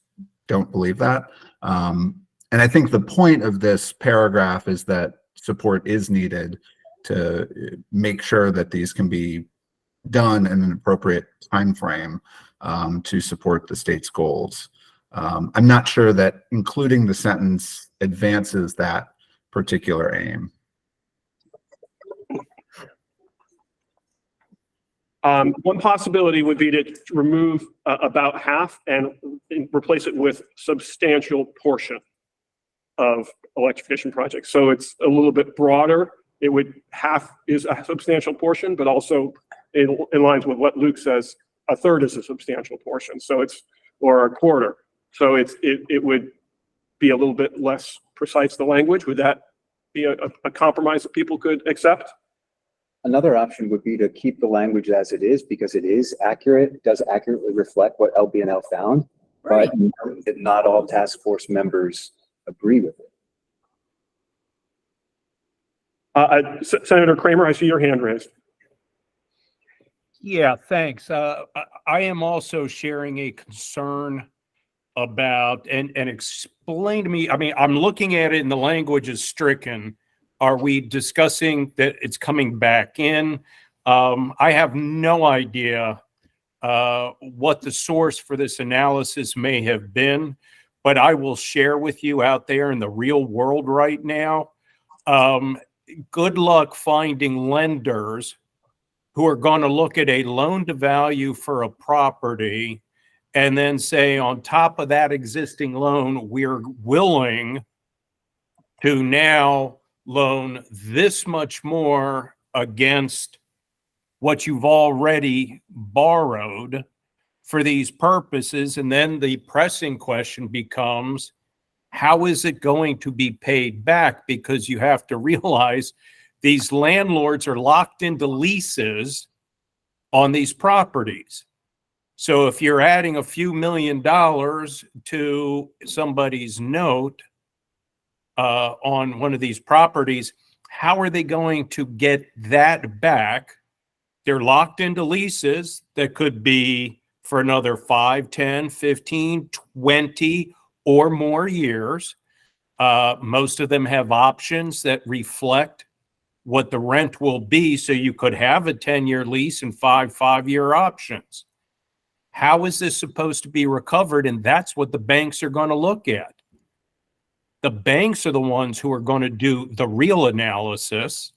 don't believe that. And I think the point of this paragraph is that support is needed to make sure that these can be done in an appropriate time frame to support the state's goals. I'm not sure that including the sentence advances that particular aim. One possibility would be to remove about half and replace it with substantial portion of electrification projects. So it's a little bit broader. It would half is a substantial portion, but also in lines with what Luke says, a third is a substantial portion. So it's, or a quarter. So it would be a little bit less precise, the language. Would that be a compromise that people could accept? Another option would be to keep the language as it is, because it is accurate, it does accurately reflect what LBNL found, Right. but not all task force members agree with it. Senator Kramer, I see your hand raised. Yeah, thanks. I am also sharing a concern about, and explain to me, I mean, I'm looking at it and the language is stricken. Are we discussing that it's coming back in? I have no idea what the source for this analysis may have been, but I will share with you out there in the real world right now. Good luck finding lenders who are going to look at a loan to value for a property and then say, on top of that existing loan, we're willing to now loan this much more against what you've already borrowed for these purposes. And then the pressing question becomes, how is it going to be paid back? Because you have to realize these landlords are locked into leases on these properties. So if you're adding a few $1 million to somebody's note on one of these properties, how are they going to get that back? They're locked into leases that could be for another 5, 10, 15, 20 or more years. Most of them have options that reflect what the rent will be. So you could have a 10-year lease and 5-year options. How is this supposed to be recovered? And that's what the banks are going to look at. The banks are the ones who are going to do the real analysis,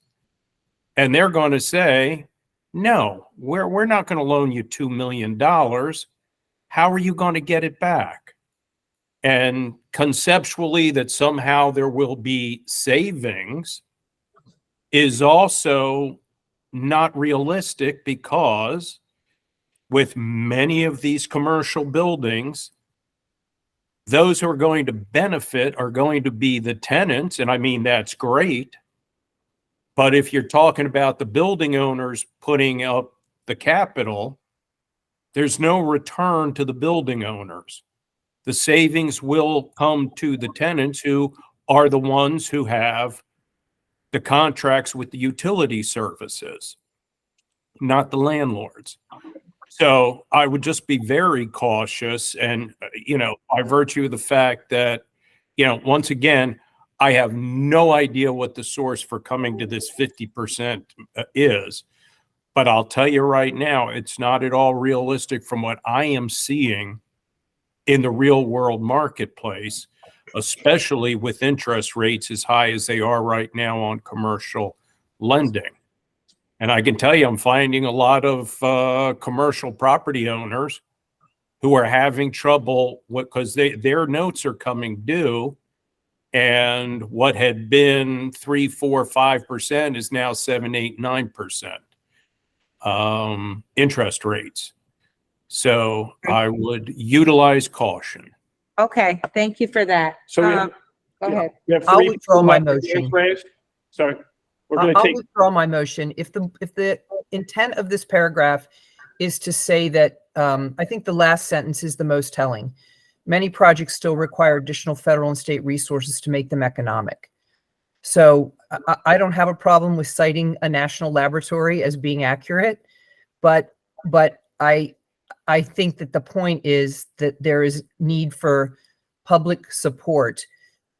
and they're going to say, no, we're not going to loan you $2 million. How are you going to get it back? And conceptually that somehow there will be savings is also not realistic, because with many of these commercial buildings, those who are going to benefit are going to be the tenants. And I mean, that's great. But if you're talking about the building owners putting up the capital, there's no return to the building owners. The savings will come to the tenants, who are the ones who have the contracts with the utility services, not the landlords. So I would just be very cautious and, by virtue of the fact that, once again, I have no idea what the source for coming to this 50% is. But I'll tell you right now, it's not at all realistic from what I am seeing in the real world marketplace, especially with interest rates as high as they are right now on commercial lending. And I can tell you, I'm finding a lot of commercial property owners who are having trouble because their notes are coming due. And what had been 3, 4, 5% is now 7, 8, 9% interest rates. So I would utilize caution. Okay, thank you for that. So we Go have- ahead. We have I'll three withdraw my hands motion. raised. Sorry. We're going to I'll take, withdraw my motion. If the intent of this paragraph is to say that, I think the last sentence is the most telling. Many projects still require additional federal and state resources to make them economic. So I don't have a problem with citing a national laboratory as being accurate, but I think that the point is that there is need for public support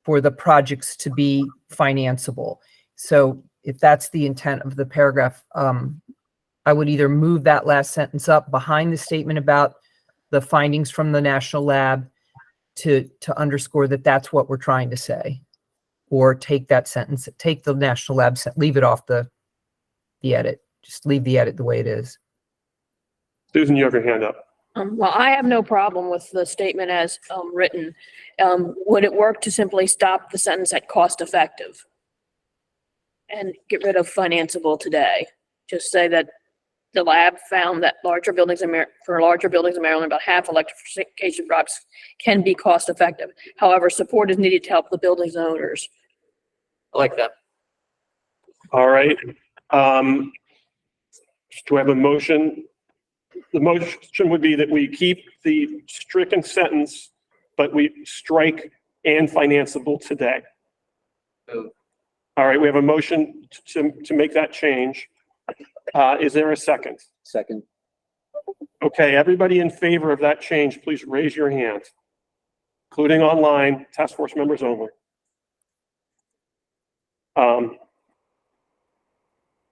for the projects to be financeable. So if that's the intent of the paragraph, I would either move that last sentence up behind the statement about the findings from the national lab to underscore that that's what we're trying to say, or take that sentence, take the national lab, leave it off the edit, just leave the edit the way it is. Susan, you have your hand up. Well, I have no problem with the statement as written. Would it work to simply stop the sentence at cost effective and get rid of financeable today? Just say that the lab found that for larger buildings in Maryland, about half electrification projects can be cost effective. However, support is needed to help the building's owners. I like that. All right. Do I have a motion? The motion would be that we keep the stricken sentence, but we strike and financeable today. Move. All right, we have a motion to make that change. Is there a second? Second. Okay, everybody in favor of that change, please raise your hand, including online, task force members only.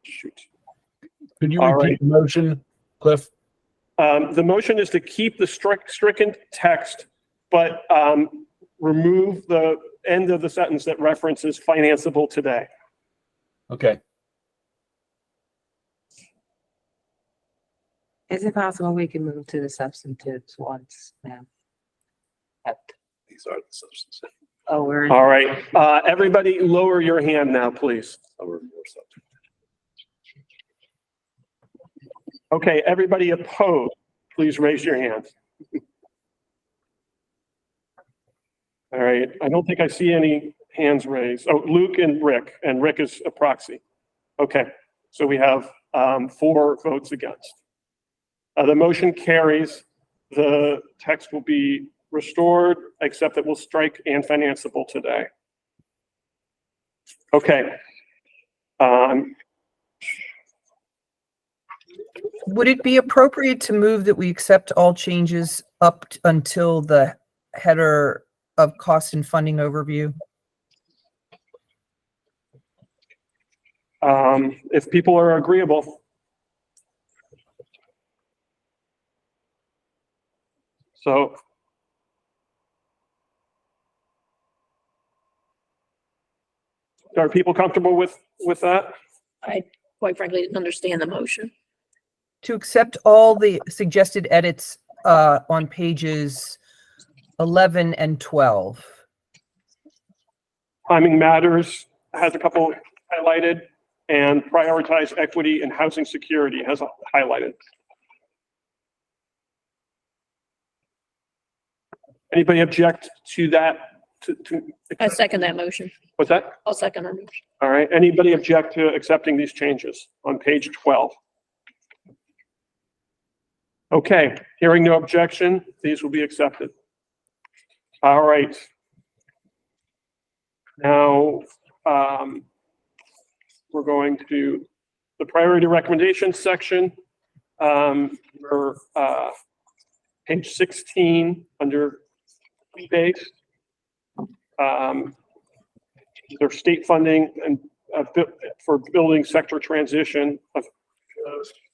Shoot. Could you All repeat right. the motion, Cliff? The motion is to keep the stricken text, but remove the end of the sentence that references financeable today. Okay. Is it possible we can move to the substantives once now? These are the substances. Oh, we're. All right, everybody lower your hand now, please. Okay, everybody opposed, please raise your hand. All right, I don't think I see any hands raised. Oh, Luke and Rick is a proxy. Okay, so we have 4 votes against. The motion carries. The text will be restored, except that we'll strike and financeable today. Okay. Would it be appropriate to move that we accept all changes up until the header of cost and funding overview? If people are agreeable. So. Are people comfortable with that? I quite frankly didn't understand the motion. To accept all the suggested edits on pages 11 and 12. Timing matters has a couple highlighted, and prioritize equity and housing security has highlighted. Anybody object to that? I second that motion. What's that? I'll second her motion. All right. Anybody object to accepting these changes on page 12? Okay. Hearing no objection, these will be accepted. All right. Now, we're going to the priority recommendations section. We're, page 16 under fee-based. There's state funding and for building sector transition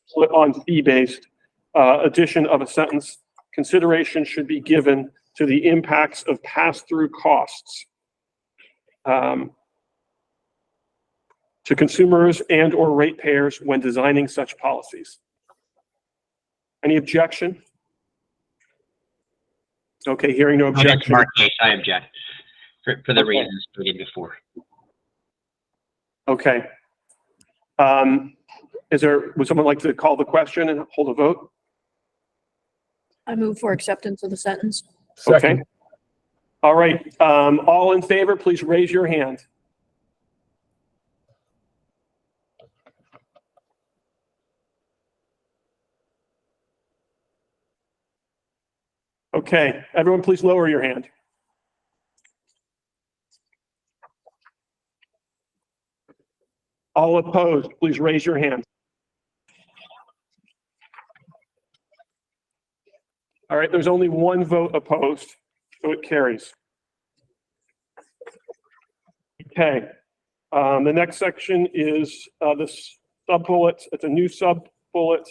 split on fee-based. Addition of a sentence: consideration should be given to the impacts of pass-through costs to consumers and or ratepayers when designing such policies. Any objection? Okay, hearing no objection. Mark Case, I object for the reasons stated before. Okay. Would someone like to call the question and hold a vote? I move for acceptance of the sentence. Okay. All right. All in favor, please raise your hand. Okay, everyone please lower your hand. All opposed, please raise your hand. All right, there's only one vote opposed, so it carries. Okay, the next section is this sub-bullet. It's a new sub-bullet.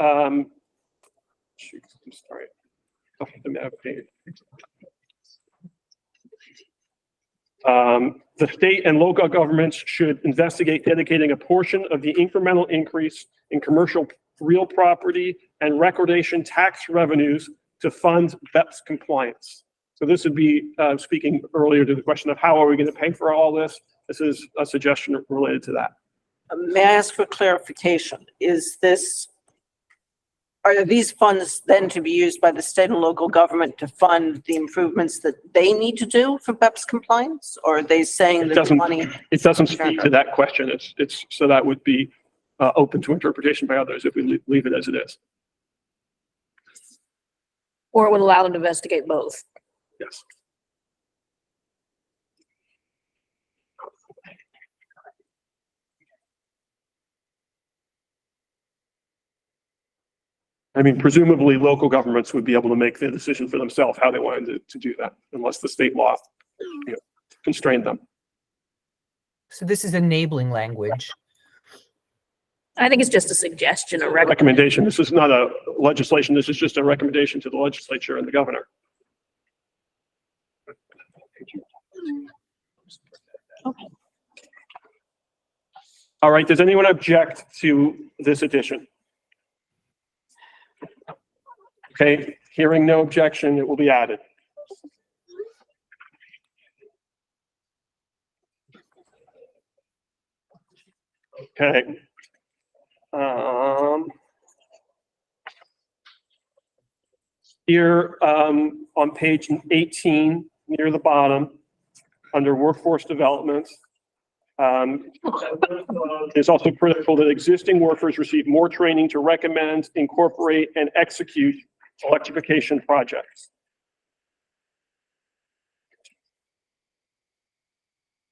Shoot, I'm sorry. The state and local governments should investigate dedicating a portion of the incremental increase in commercial real property and recordation tax revenues to fund BEPS compliance. So this would be speaking earlier to the question of how are we going to pay for all this? This is a suggestion related to that. May I ask for clarification? Are these funds then to be used by the state and local government to fund the improvements that they need to do for BEPS compliance? Or are they saying that the money? It doesn't speak to that question. It's so that would be open to interpretation by others if we leave it as it is. Or it would allow them to investigate both. Yes. I mean, presumably local governments would be able to make the decision for themselves how they wanted to do that, unless the state law constrained them. So this is enabling language. I think it's just a suggestion, a Recommendation. This is not a legislation. This is just a recommendation to the legislature and the governor. Okay. All right. Does anyone object to this addition? Okay. Hearing no objection, it will be added. Okay. Here on page 18, near the bottom, under workforce development, it's also critical that existing workers receive more training to recommend, incorporate, and execute electrification projects.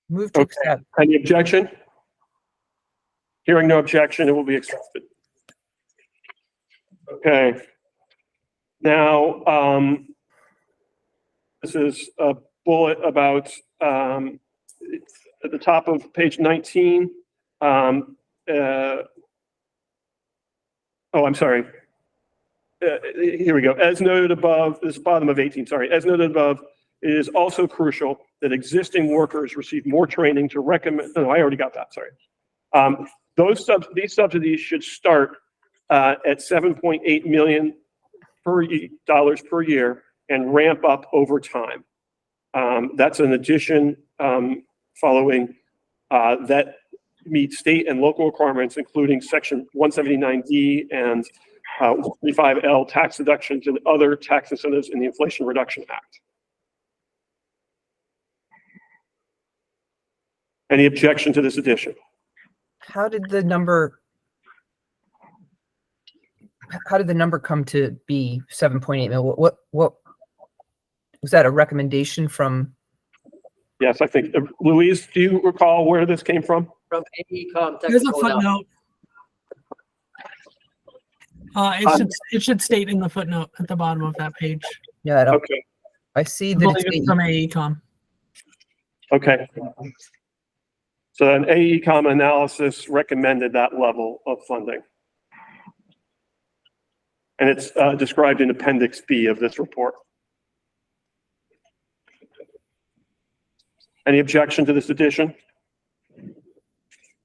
Move to accept. Any objection? Hearing no objection, it will be accepted. Okay. Now, this is a bullet about at the top of page 19. Oh, I'm sorry. Here we go. As noted above, this is bottom of 18, sorry. As noted above, it is also crucial that existing workers receive more training to recommend, no, I already got that, sorry. These subsidies should start at $7.8 million per year and ramp up over time. That's an addition following that meets state and local requirements, including section 179D and 135L tax deductions and other tax incentives in the Inflation Reduction Act. Any objection to this addition? How did the number come to be 7.8 mil? What was that, a recommendation from? Yes, I think, Louise, do you recall where this came from? from AECom There's a technical analysis. footnote. It should state in the footnote at the bottom of that page. Yeah, I don't, Okay, I see I that believe it's it's from AECom. okay. So an AECom analysis recommended that level of funding. And it's described in Appendix B of this report. Any objection to this addition?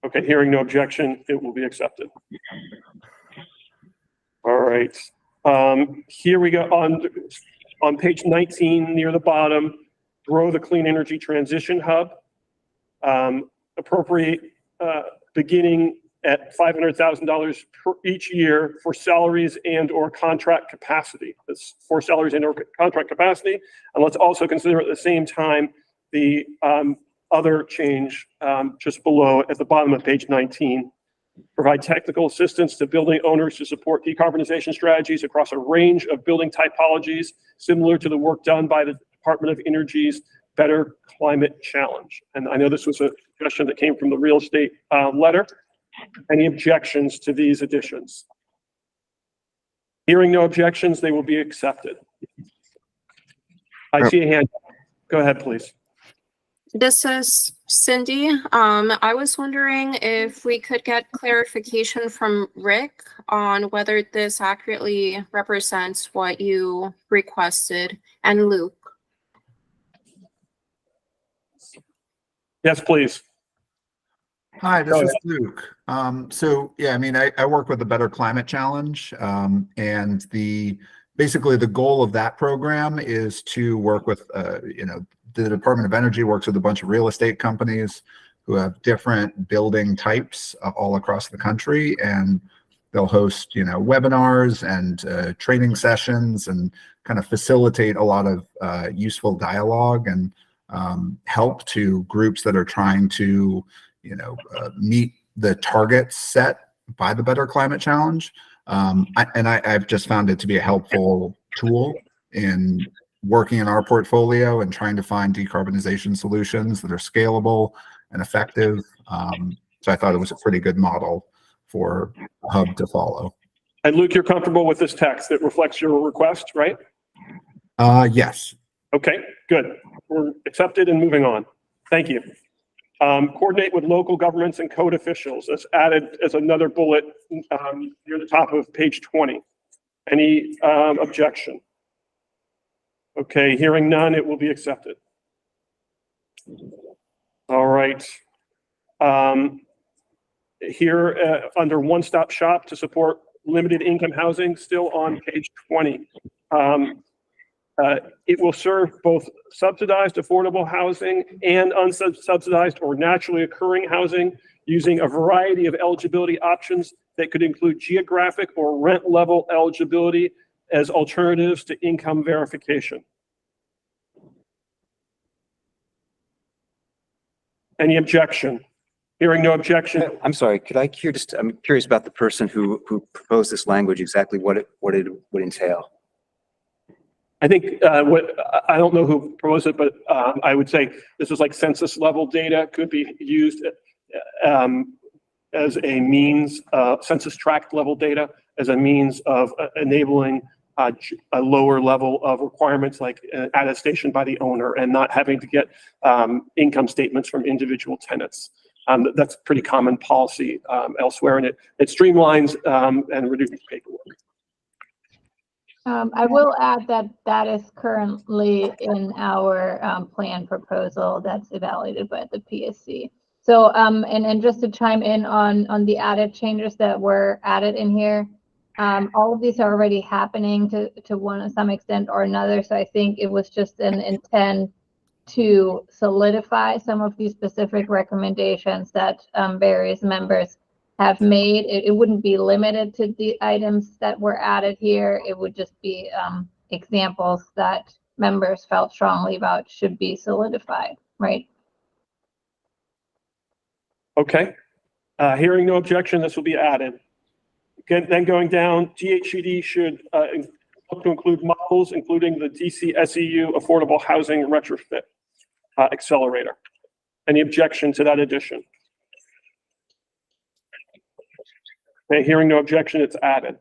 Okay, hearing no objection, it will be accepted. All right. Here we go on page 19 near the bottom, grow the clean energy transition hub. Appropriate beginning at $500,000 per each year for salaries and or contract capacity. That's for salaries and or contract capacity. And let's also consider at the same time the other change just below at the bottom of page 19. Provide technical assistance to building owners to support decarbonization strategies across a range of building typologies, similar to the work done by the Department of Energy's Better Climate Challenge. And I know this was a suggestion that came from the real estate letter. Any objections to these additions? Hearing no objections, they will be accepted. I see a hand. Go ahead, please. This is Cindy. I was wondering if we could get clarification from Rick on whether this accurately represents what you requested, and Luke. Yes, please. Hi, this Go is ahead. Luke. So yeah, I mean, I work with the Better Climate Challenge, and basically the goal of that program is to work with, the Department of Energy works with a bunch of real estate companies who have different building types all across the country, and they'll host, webinars and training sessions and kind of facilitate a lot of useful dialogue and help to groups that are trying to, meet the targets set by the Better Climate Challenge. I've just found it to be a helpful tool in working in our portfolio and trying to find decarbonization solutions that are scalable and effective. So I thought it was a pretty good model for a hub to follow. And Luke, you're comfortable with this text that reflects your request, right? Yes. Okay, good. We're accepted and moving on. Thank you. Coordinate with local governments and code officials. That's added as another bullet near the top of page 20. Any objection? Okay, hearing none, it will be accepted. All right. Here under one-stop shop to support limited income housing, still on page 20. It will serve both subsidized affordable housing and unsubsidized or naturally occurring housing using a variety of eligibility options that could include geographic or rent level eligibility as alternatives to income verification. Any objection? Hearing no objection. I'm sorry, could I hear I'm curious about the person who proposed this language, exactly what it would entail. I think I don't know who proposed it, but I would say this is like census level data could be used as a means, census tract level data as a means of enabling a lower level of requirements like attestation by the owner and not having to get income statements from individual tenants. That's pretty common policy elsewhere, and it streamlines and reduces paperwork. I will add that is currently in our plan proposal that's evaluated by the PSC. So, and just to chime in on the added changes that were added in here, all of these are already happening to some extent or another. So I think it was just an intent to solidify some of these specific recommendations that various members have made. It wouldn't be limited to the items that were added here. It would just be examples that members felt strongly about should be solidified, right? Okay. Hearing no objection, this will be added. Again, then going down, DHCD should look to include models, including the DCSEU Affordable Housing Retrofit Accelerator. Any objection to that addition? Okay, hearing no objection, it's added.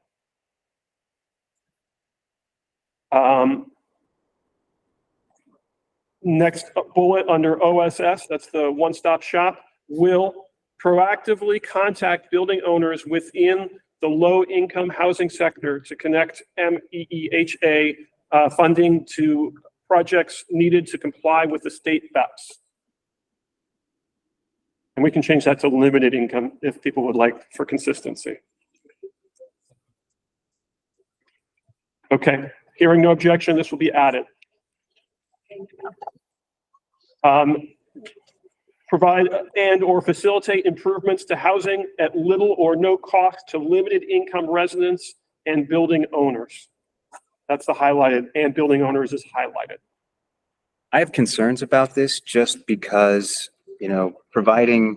Next bullet under OSS, that's the one-stop shop, will proactively contact building owners within the low-income housing sector to connect MEEHA funding to projects needed to comply with the state BEPS. And we can change that to limited income if people would like for consistency. Okay, hearing no objection, this will be added. Provide and or facilitate improvements to housing at little or no cost to limited income residents and building owners. That's the highlighted, and building owners is highlighted. I have concerns about this just because, providing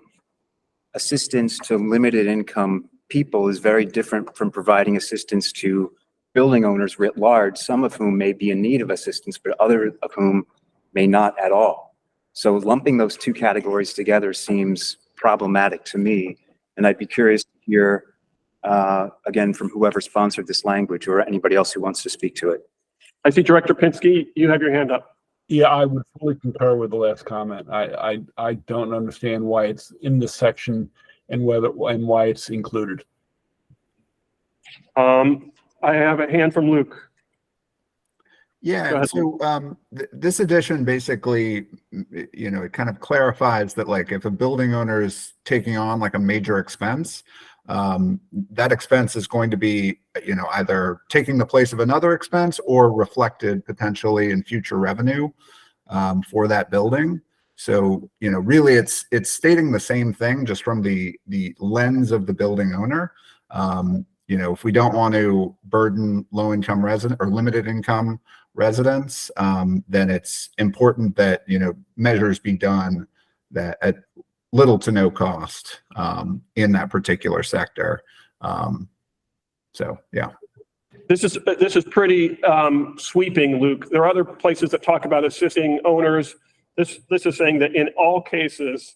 assistance to limited income people is very different from providing assistance to building owners writ large, some of whom may be in need of assistance, but others of whom may not at all. So lumping those two categories together seems problematic to me. And I'd be curious to hear, again, from whoever sponsored this language or anybody else who wants to speak to it. I see Director Pinsky, you have your hand up. Yeah, I would fully concur with the last comment. I don't understand why it's in this section and why it's included. I have a hand from Luke. Yeah, so this addition basically, it kind of clarifies that like if a building owner is taking on like a major expense, that expense is going to be, either taking the place of another expense or reflected potentially in future revenue for that building. So, really it's stating the same thing just from the lens of the building owner. If we don't want to burden low-income resident or limited income residents, then it's important that, measures be done that at little to no cost in that particular sector. So, yeah. This is pretty sweeping, Luke. There are other places that talk about assisting owners. This is saying that in all cases,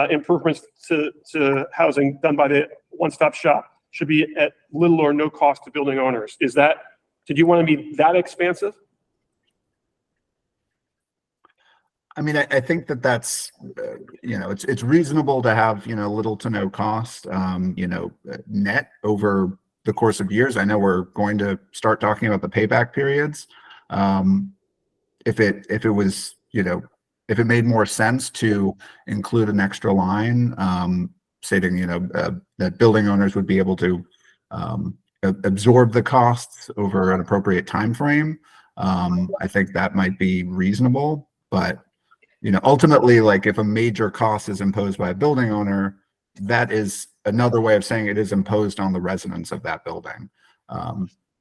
improvements to housing done by the one-stop shop should be at little or no cost to building owners. Did you want to be that expansive? I mean, I think that's, it's reasonable to have, little to no cost, net over the course of years. I know we're going to start talking about the payback periods. If it was, if it made more sense to include an extra line, stating, that building owners would be able to absorb the costs over an appropriate time frame, I think that might be reasonable. But ultimately, like if a major cost is imposed by a building owner, that is another way of saying it is imposed on the residents of that building,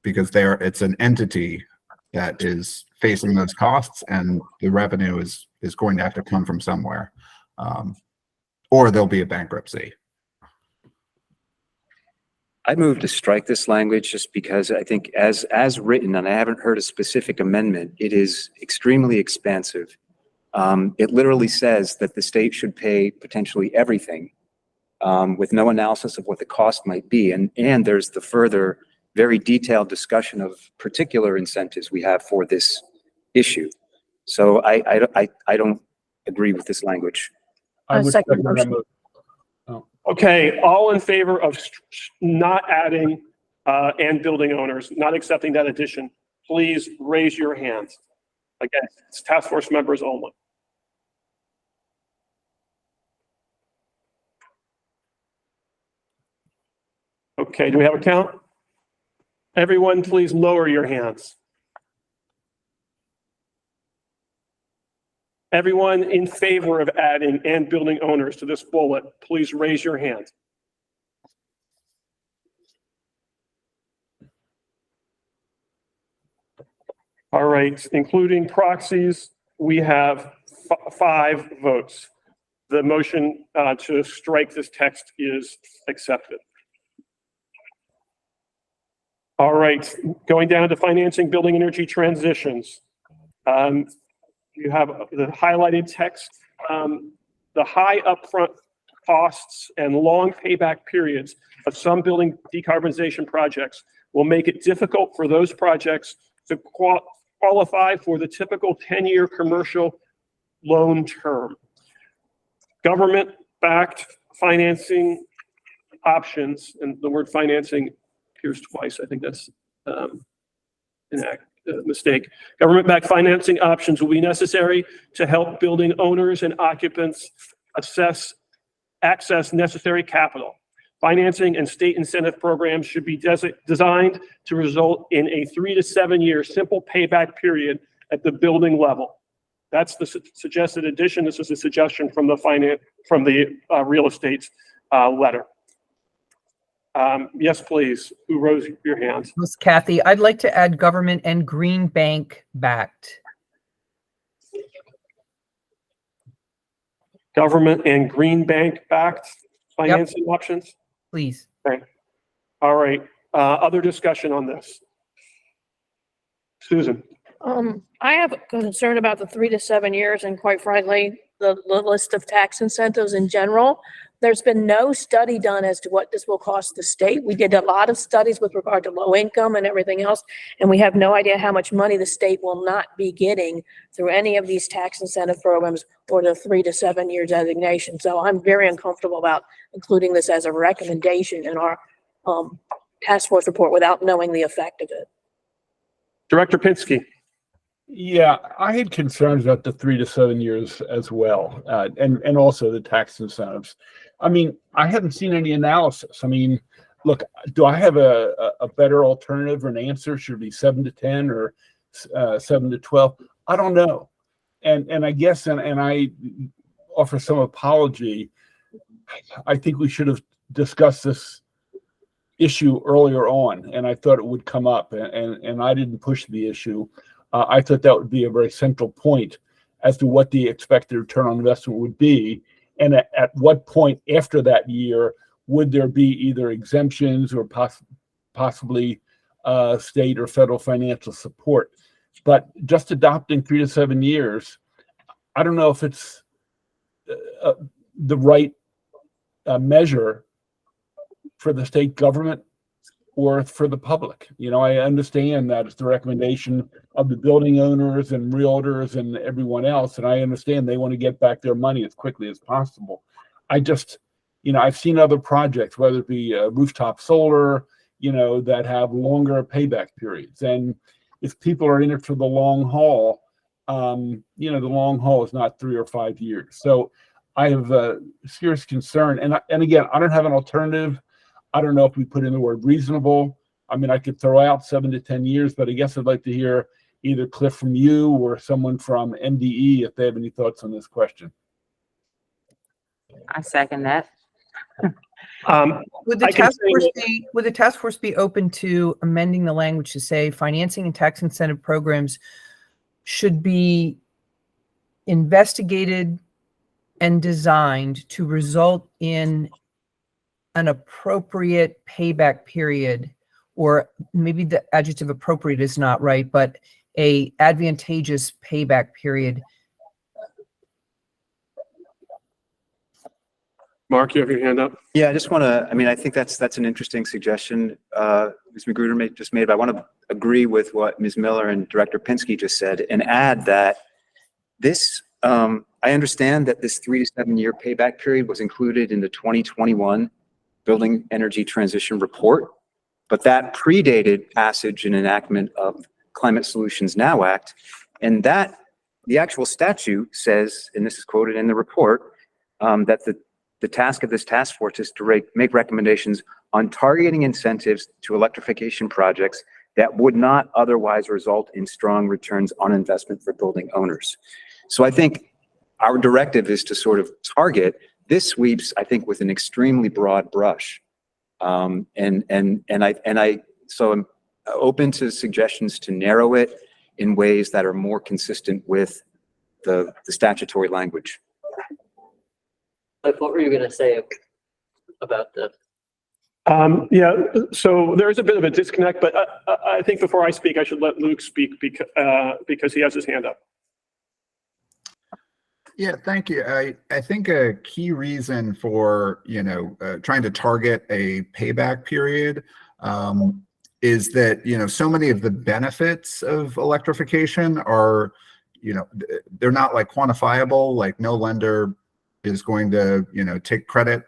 because it's an entity that is facing those costs, and the revenue is going to have to come from somewhere, or there'll be a bankruptcy. I move to strike this language just because I think as written, and I haven't heard a specific amendment, it is extremely expansive. It literally says that the state should pay potentially everything with no analysis of what the cost might be. And there's the further very detailed discussion of particular incentives we have for this issue. So I don't agree with this language. I would second that motion. Okay, all in favor of not adding and building owners, not accepting that addition, please raise your hands. Again, it's task force members only. Okay, do we have a count? Everyone, please lower your hands. Everyone in favor of adding and building owners to this bullet, please raise your hand. All right, including proxies, we have 5 votes. The motion to strike this text is accepted. All right, going down to financing building energy transitions. You have the highlighted text. The high upfront costs and long payback periods of some building decarbonization projects will make it difficult for those projects to qualify for the typical 10-year commercial loan term. Government-backed financing options, and the word financing appears twice. I think that's mistake. Government-backed financing options will be necessary to help building owners and occupants access necessary capital. Financing and state incentive programs should be designed to result in a 3 to 7 year simple payback period at the building level. That's the suggested addition. This is a suggestion from the real estate letter. Yes, please. Who rose your hand? It was Kathy. I'd like to add government and green bank backed. Government and green bank backed financing options? Please. Okay. All right. Other discussion on this? Susan? I have a concern about the 3 to 7 years and quite frankly, the list of tax incentives in general. There's been no study done as to what this will cost the state. We did a lot of studies with regard to low income and everything else, and we have no idea how much money the state will not be getting through any of these tax incentive programs or the 3 to 7 year designation. So I'm very uncomfortable about including this as a recommendation in our task force report without knowing the effect of it. Director Pinsky. Yeah, I had concerns about the 3 to 7 years as well, and also the tax incentives. I mean, I haven't seen any analysis. I mean, look, do I have a better alternative or an answer? Should it be 7 to 10 or 7 to 12? I don't know. And I guess, and I offer some apology. I think we should have discussed this issue earlier on, and I thought it would come up, and I didn't push the issue. I thought that would be a very central point as to what the expected return on investment would be, and at what point after that year would there be either exemptions or possibly state or federal financial support. But just adopting 3 to 7 years, I don't know if it's the right measure for the state government or for the public. You know, I understand that it's the recommendation of the building owners and realtors and everyone else, and I understand they want to get back their money as quickly as possible. I just, you know, I've seen other projects, whether it be rooftop solar, you know, that have longer payback periods. And if people are in it for the long haul, you know, the long haul is not 3 or 5 years. So I have a serious concern. And again, I don't have an alternative. I don't know if we put in the word reasonable. I mean, I could throw out 7 to 10 years, but I guess I'd like to hear either Cliff from you or someone from MDE if they have any thoughts on this question. I second that. Would the task force be open to amending the language to say financing and tax incentive programs should be investigated and designed to result in an appropriate payback period, or maybe the adjective appropriate is not right, but a advantageous payback period? Mark, you have your hand up. Yeah, I just want to, I mean, I think that's an interesting suggestion Ms. Magruder just made, but I want to agree with what Ms. Miller and Director Pinsky just said and add that this, I understand that this 3 to 7 year payback period was included in the 2021 Building Energy Transition Report, but that predated passage and enactment of Climate Solutions Now Act. And that the actual statute says, and this is quoted in the report, that the task of this task force is to make recommendations on targeting incentives to electrification projects that would not otherwise result in strong returns on investment for building owners. So I think our directive is to sort of target. This sweeps, I think, with an extremely broad brush. So I'm open to suggestions to narrow it in ways that are more consistent with the statutory language. Like, what were you going to say about the? Yeah, so there is a bit of a disconnect, but I think before I speak, I should let Luke speak because he has his hand up. Yeah, thank you. I think a key reason for, trying to target a payback period is that, so many of the benefits of electrification are, they're not like quantifiable, like no lender is going to, take credit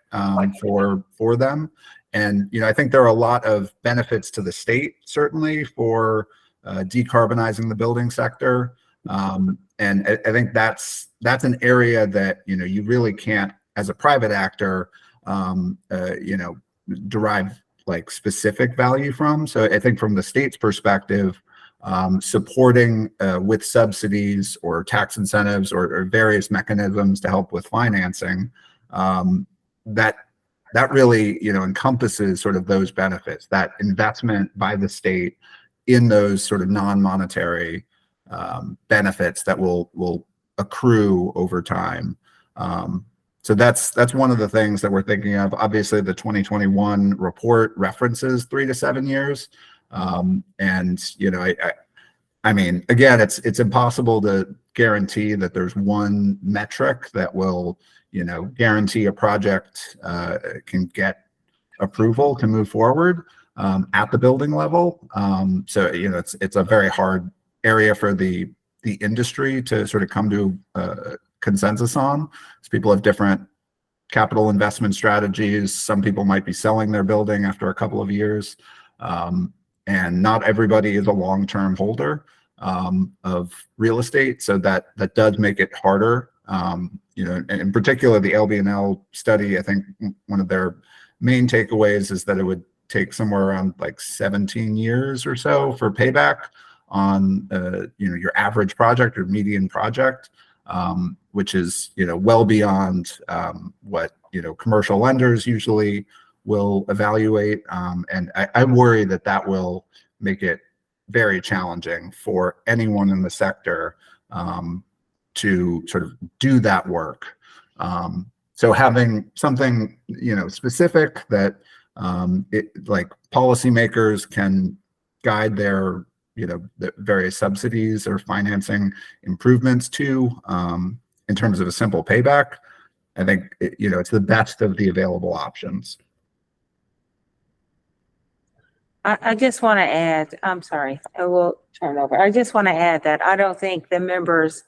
for them. And, I think there are a lot of benefits to the state, certainly for decarbonizing the building sector. And I think that's an area that, you really can't, as a private actor, derive like specific value from. So I think from the state's perspective, supporting with subsidies or tax incentives or various mechanisms to help with financing, that really, encompasses sort of those benefits, that investment by the state in those sort of non-monetary benefits that will accrue over time. So that's one of the things that we're thinking of. Obviously, the 2021 report references 3 to 7 years. And, I mean, again, it's impossible to guarantee that there's one metric that will, guarantee a project can get approval to move forward at the building level. So, it's a very hard area for the industry to sort of come to consensus on. So people have different capital investment strategies. Some people might be selling their building after a couple of years. And not everybody is a long-term holder of real estate. So that does make it harder. And in particular, the LBNL study, I think one of their main takeaways is that it would take somewhere around like 17 years or so for payback on your average project or median project, which is well beyond what commercial lenders usually will evaluate, and I worry that will make it very challenging for anyone in the sector to sort of do that work. So having something specific that like policymakers can guide their the various subsidies or financing improvements to, in terms of a simple payback, I think it's the best of the available options. I just want to add, I'm sorry, I will turn over. I just want to add that I don't think the members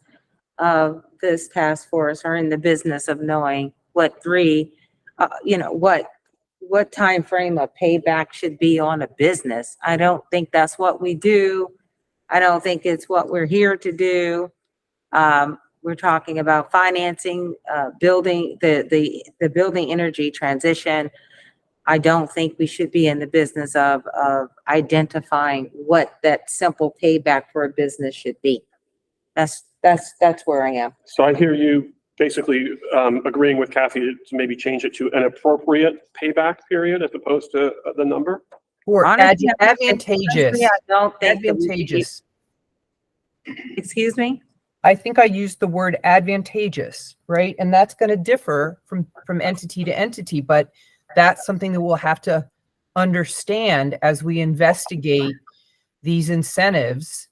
of this task force are in the business of knowing what what time frame of payback should be on a business. I don't think that's what we do. I don't think it's what we're here to do. We're talking about financing, building the building energy transition. I don't think we should be in the business of identifying what that simple payback for a business should be. That's where I am. So I hear you basically agreeing with Kathy to maybe change it to an appropriate payback period as opposed to the number? Or Honestly, advantageous. I don't think Advantageous. Excuse me? I think I used the word advantageous, right? And that's going to differ from entity to entity, but that's something that we'll have to understand as we investigate these incentives.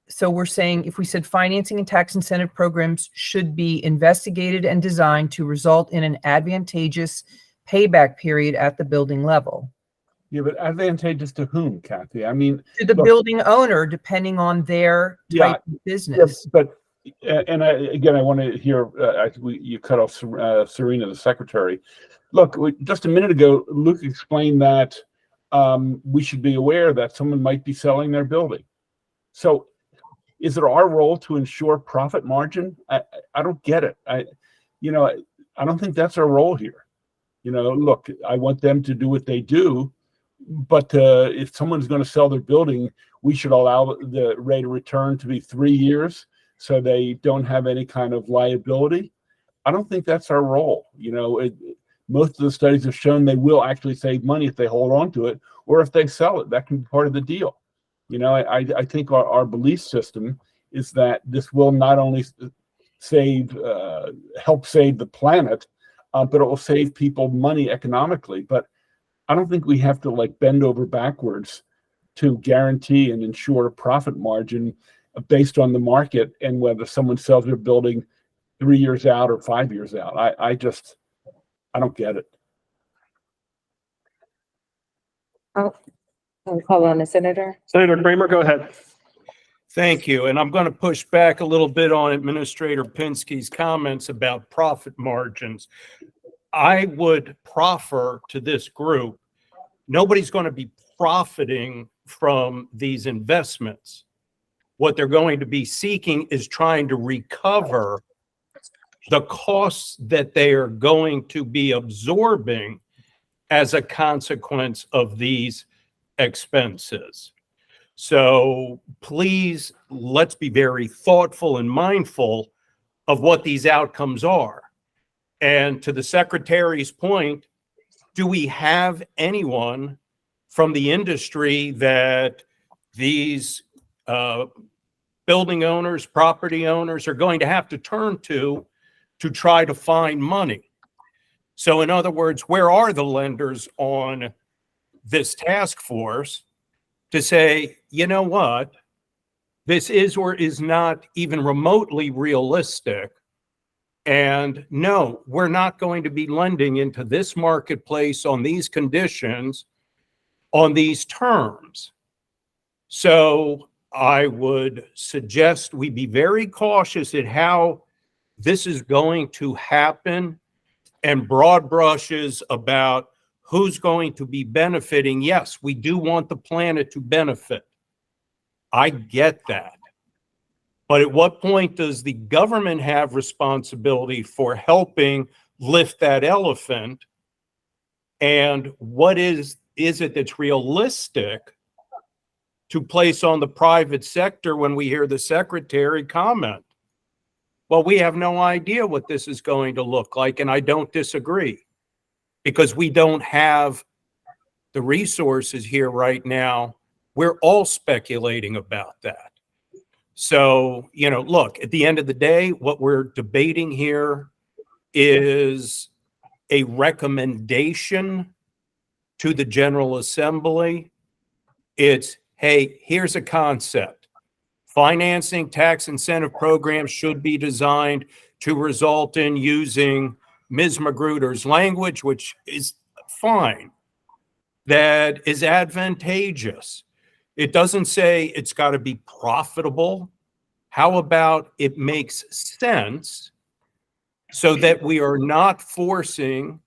So we're saying if we said financing and tax incentive programs should be investigated and designed to result in an advantageous payback period at the building level. Yeah, but advantageous to whom, Kathy? I mean, To the building owner, depending on their type of business. But and I want to hear. You cut off Serena, the secretary. Look, just a minute ago, Luke explained that we should be aware that someone might be selling their building. So, is it our role to ensure profit margin? I don't get it. I don't think that's our role here. Look, I want them to do what they do, but if someone's going to sell their building, we should allow the rate of return to be 3 years so they don't have any kind of liability. I don't think that's our role. Most of the studies have shown they will actually save money if they hold on to it or if they sell it. That can be part of the deal. I think our belief system is that this will not only help save the planet, but it will save people money economically. But I don't think we have to bend over backwards to guarantee and ensure a profit margin based on the market and whether someone sells their building 3 years out or 5 years out. I don't get it. Oh, hold on, the Senator. Senator Kramer, go ahead. Thank you. And I'm going to push back a little bit on Administrator Pinsky's comments about profit margins. I would proffer to this group, nobody's going to be profiting from these investments. What they're going to be seeking is trying to recover the costs that they are going to be absorbing as a consequence of these expenses. So please, let's be very thoughtful and mindful of what these outcomes are. And to the Secretary's point, do we have anyone from the industry that these building owners, property owners are going to have to turn to try to find money? So in other words, where are the lenders on this task force to say, you know what, this is or is not even remotely realistic. And no, we're not going to be lending into this marketplace on these conditions, on these terms. So I would suggest we be very cautious at how this is going to happen, and broad brushes about who's going to be benefiting. Yes, we do want the planet to benefit. I get that. But at what point does the government have responsibility for helping lift that elephant? And what is it that's realistic to place on the private sector when we hear the Secretary comment? Well, we have no idea what this is going to look like, and I don't disagree, because we don't have the resources here right now. We're all speculating about that. So, you know, look, at the end of the day, what we're debating here is a recommendation to the General Assembly. It's, hey, here's a concept. Financing tax incentive programs should be designed to result in using Ms. Magruder's language, which is fine, that is advantageous. It doesn't say it's got to be profitable. How about it makes sense so that we are not forcing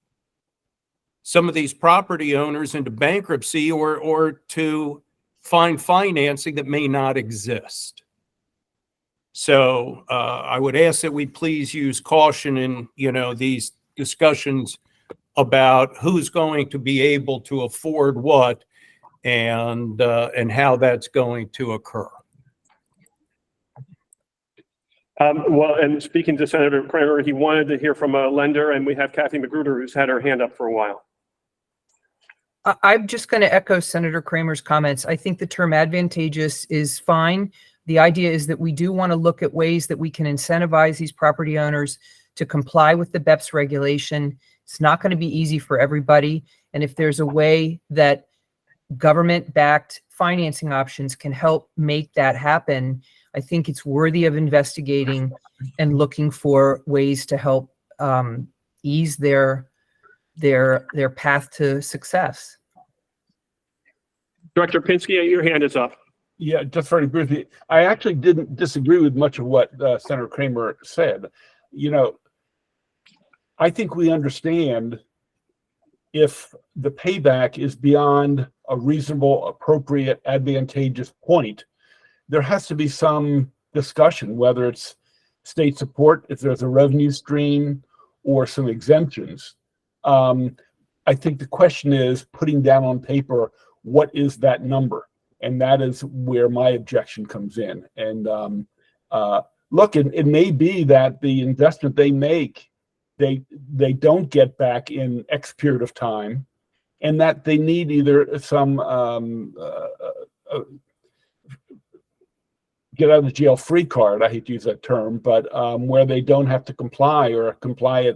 some of these property owners into bankruptcy or to find financing that may not exist. So I would ask that we please use caution in, you know, these discussions about who's going to be able to afford what and how that's going to occur. Well, and speaking to Senator Kramer, he wanted to hear from a lender, and we have Kathy Magruder, who's had her hand up for a while. I'm just going to echo Senator Kramer's comments. I think the term advantageous is fine. The idea is that we do want to look at ways that we can incentivize these property owners to comply with the BEPS regulation. It's not going to be easy for everybody. And if there's a way that government-backed financing options can help make that happen, I think it's worthy of investigating and looking for ways to help ease their path to success. Director Pinsky, your hand is up. Yeah, just very briefly. I actually didn't disagree with much of what Senator Kramer said. You know, I think we understand if the payback is beyond a reasonable, appropriate, advantageous point, there has to be some discussion, whether it's state support, if there's a revenue stream, or some exemptions. I think the question is putting down on paper, what is that number? And that is where my objection comes in. And look, it may be that the investment they make, they don't get back in X period of time, and that they need either some get out of the jail free card, I hate to use that term, but where they don't have to comply or comply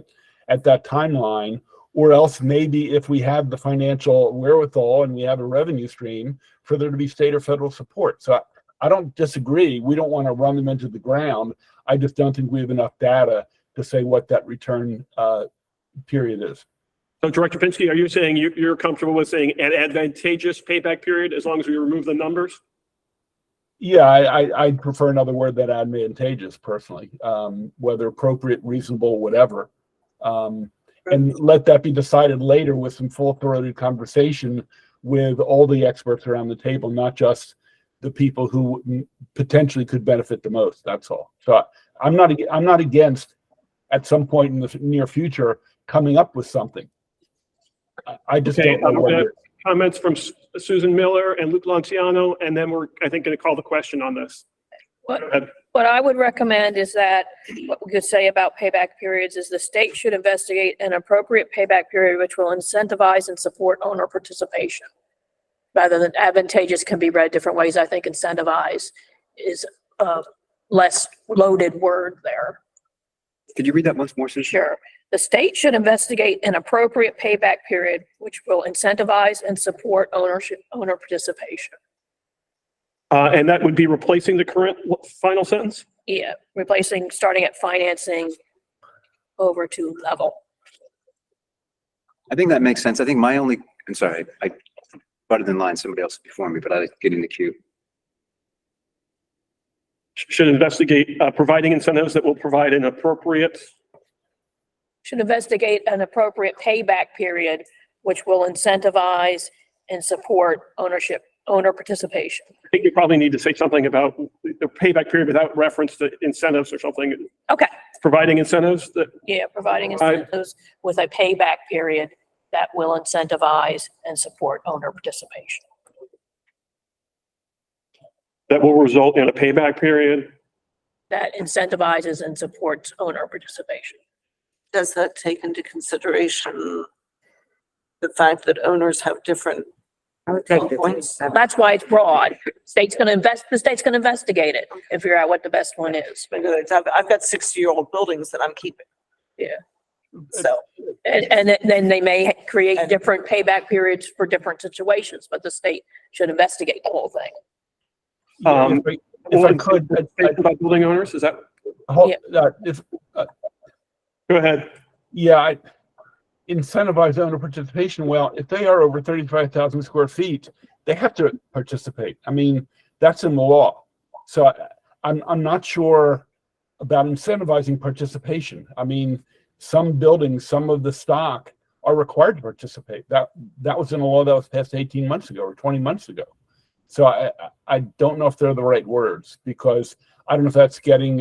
at that timeline, or else maybe if we have the financial wherewithal and we have a revenue stream for there to be state or federal support. So I don't disagree. We don't want to run them into the ground. I just don't think we have enough data to say what that return period is. So Director Pinsky, are you saying you're comfortable with saying an advantageous payback period as long as we remove the numbers? Yeah, I'd prefer another word than advantageous personally, whether appropriate, reasonable, whatever. And let that be decided later with some full-throated conversation with all the experts around the table, not just the people who potentially could benefit the most. That's all. So I'm not against at some point in the near future coming up with something. I just don't know what it is. Comments from Susan Miller and Luke Lanciano, and then we're, I think, going to call the question on this. Go ahead. What I would recommend is that what we could say about payback periods is the state should investigate an appropriate payback period which will incentivize and support owner participation. Rather than advantageous can be read different ways. I think incentivize is a less loaded word there. Could you read that once more, Susan? Sure. The state should investigate an appropriate payback period which will incentivize and support owner participation. And that would be replacing the current final sentence? Yeah, starting at financing over to level. I think that makes sense. I think I'm sorry, I butted in line somebody else before me, but I get in the queue. Should investigate providing incentives that will provide an appropriate. Should investigate an appropriate payback period which will incentivize and support owner participation. I think you probably need to say something about the payback period without reference to incentives or something. Okay. Providing incentives that. Yeah, providing incentives with a payback period that will incentivize and support owner participation. That will result in a payback period. That incentivizes and supports owner participation. Does that take into consideration the fact that owners have different points? That's why it's broad. The state's going to investigate it and figure out what the best one is. I've got 60-year-old buildings that I'm keeping. Yeah. So. And then they may create different payback periods for different situations, but the state should investigate the whole thing. If I could, by building owners, is that? Go ahead. Yeah, incentivize owner participation. Well, if they are over 35,000 square feet, they have to participate. I mean, that's in the law. So I'm not sure about incentivizing participation. I mean, some buildings, some of the stock are required to participate. That was in a law that was passed 18 months ago or 20 months ago. So I don't know if they're the right words, because I don't know if that's getting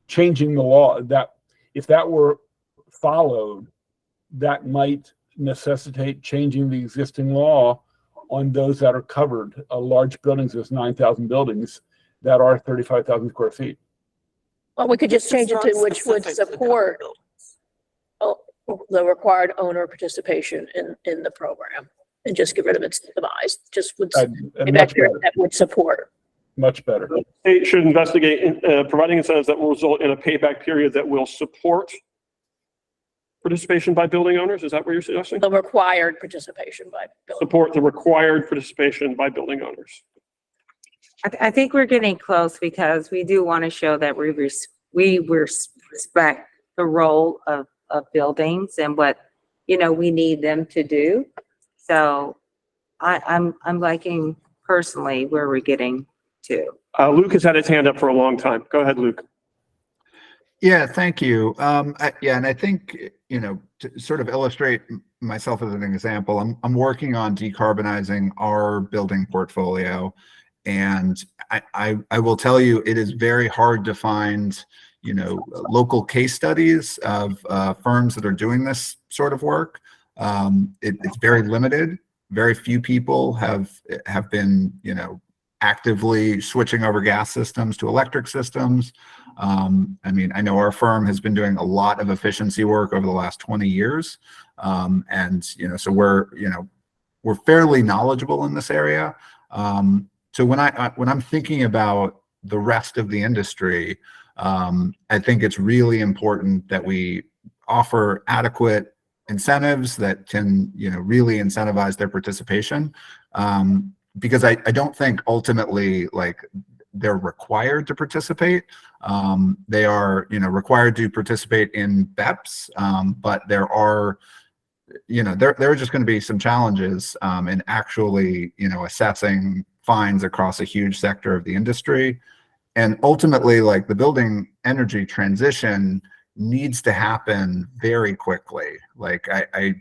changing the law. That if that were followed, that might necessitate changing the existing law on those that are covered. Large buildings, there's 9,000 buildings that are 35,000 square feet. Well, we could just change it to which would support the required owner participation in the program, and just get rid of incentivized. Just would that would support. Much better. The state should investigate providing incentives that will result in a payback period that will support participation by building owners. Is that what you're suggesting? The required participation by building. Support the required participation by building owners. I think we're getting close, because we do want to show that we respect the role of buildings and what, we need them to do. So I'm liking personally where we're getting to. Luke has had his hand up for a long time. Go ahead, Luke. Yeah, thank you. And I think, to sort of illustrate myself as an example, I'm working on decarbonizing our building portfolio. And I will tell you, it is very hard to find, local case studies of firms that are doing this sort of work. It's very limited. Very few people have been, actively switching over gas systems to electric systems. I mean, I know our firm has been doing a lot of efficiency work over the last 20 years. And, so we're fairly knowledgeable in this area. So when I'm thinking about the rest of the industry, I think it's really important that we offer adequate incentives that can, really incentivize their participation. Because I don't think ultimately, like, they're required to participate. They are, required to participate in BEPS, but there are, there are just going to be some challenges in actually, assessing fines across a huge sector of the industry. And ultimately, like, the building energy transition needs to happen very quickly. Like, I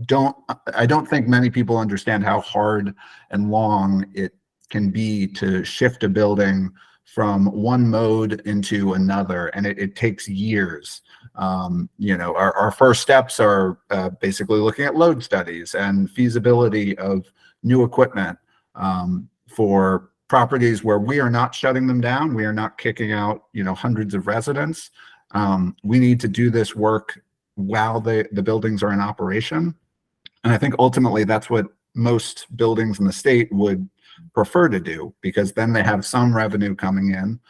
don't think many people understand how hard and long it can be to shift a building from one mode into another, and it takes years. Our first steps are basically looking at load studies and feasibility of new equipment for properties where we are not shutting them down. We are not kicking out, hundreds of residents. We need to do this work while the buildings are in operation. And I think ultimately that's what most buildings in the state would prefer to do, because then they have some revenue coming in.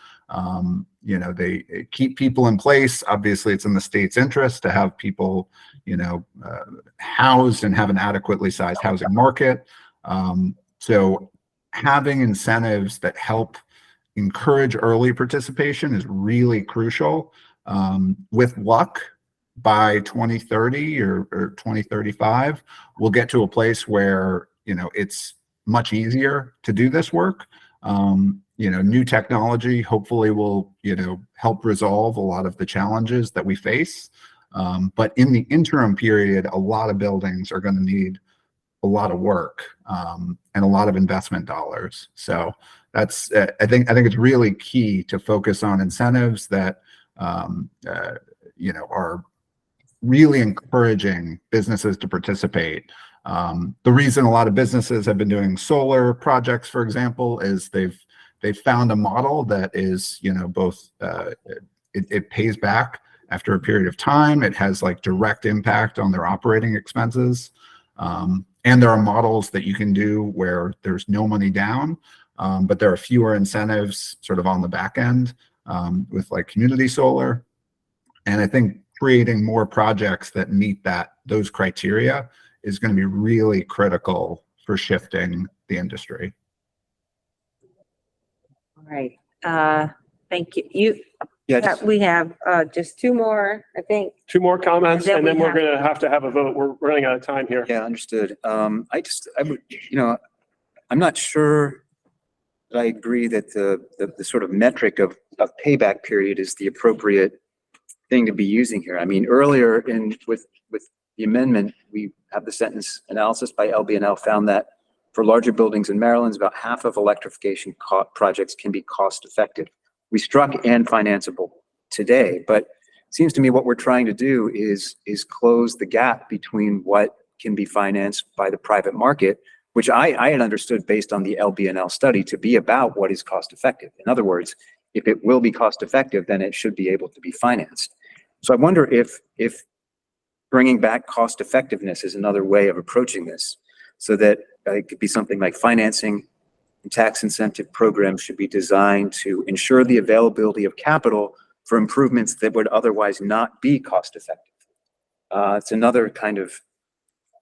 They keep people in place. Obviously, it's in the state's interest to have people, housed and have an adequately sized housing market. So having incentives that help encourage early participation is really crucial. With luck, by 2030 or 2035, we'll get to a place where, it's much easier to do this work. New technology hopefully will, help resolve a lot of the challenges that we face. But in the interim period, a lot of buildings are going to need a lot of work and a lot of investment dollars. So that's, I think it's really key to focus on incentives that, are really encouraging businesses to participate. The reason a lot of businesses have been doing solar projects, for example, is they've found a model that is, both it pays back after a period of time. It has like direct impact on their operating expenses. And there are models that you can do where there's no money down, but there are fewer incentives sort of on the back end with like community solar. And I think creating more projects that meet those criteria is going to be really critical for shifting the industry. All right. Thank you. Yeah, We have just two more, I think. Two more comments, And and then then we we're going to have a vote. We're running out of time here. Yeah, understood. I would, I'm not sure that I agree that the sort of metric of payback period is the appropriate thing to be using here. I mean, earlier with the amendment, we have the sentence analysis by LBNL found that for larger buildings in Maryland, about half of electrification projects can be cost effective. We struck and financeable today, but it seems to me what we're trying to do is close the gap between what can be financed by the private market, which I had understood based on the LBNL study to be about what is cost effective. In other words, if it will be cost effective, then it should be able to be financed. So I wonder if bringing back cost effectiveness is another way of approaching this, so that it could be something like financing and tax incentive programs should be designed to ensure the availability of capital for improvements that would otherwise not be cost effective. It's another kind of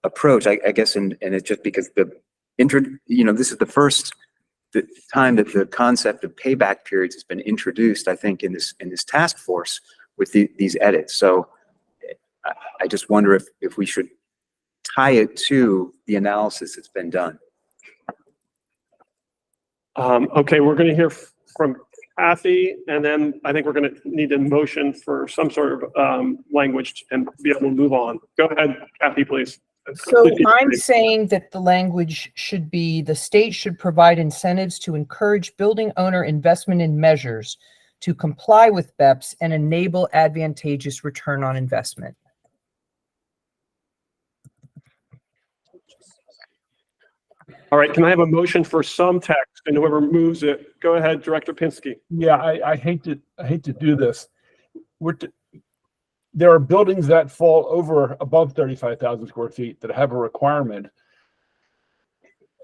approach, I guess, and it's just because this is the first time that the concept of payback periods has been introduced, I think, in this task force with these edits. So I just wonder if we should tie it to the analysis that's been done. Okay, we're going to hear from Kathy, and then I think we're going to need a motion for some sort of language and be able to move on. Go ahead, Kathy, please. So I'm saying that the language should be, the state should provide incentives to encourage building owner investment in measures to comply with BEPS and enable advantageous return on investment. All right, can I have a motion for some text, and whoever moves it, go ahead, Director Pinsky. Yeah, I hate to do this. There are buildings that fall above 35,000 square feet that have a requirement.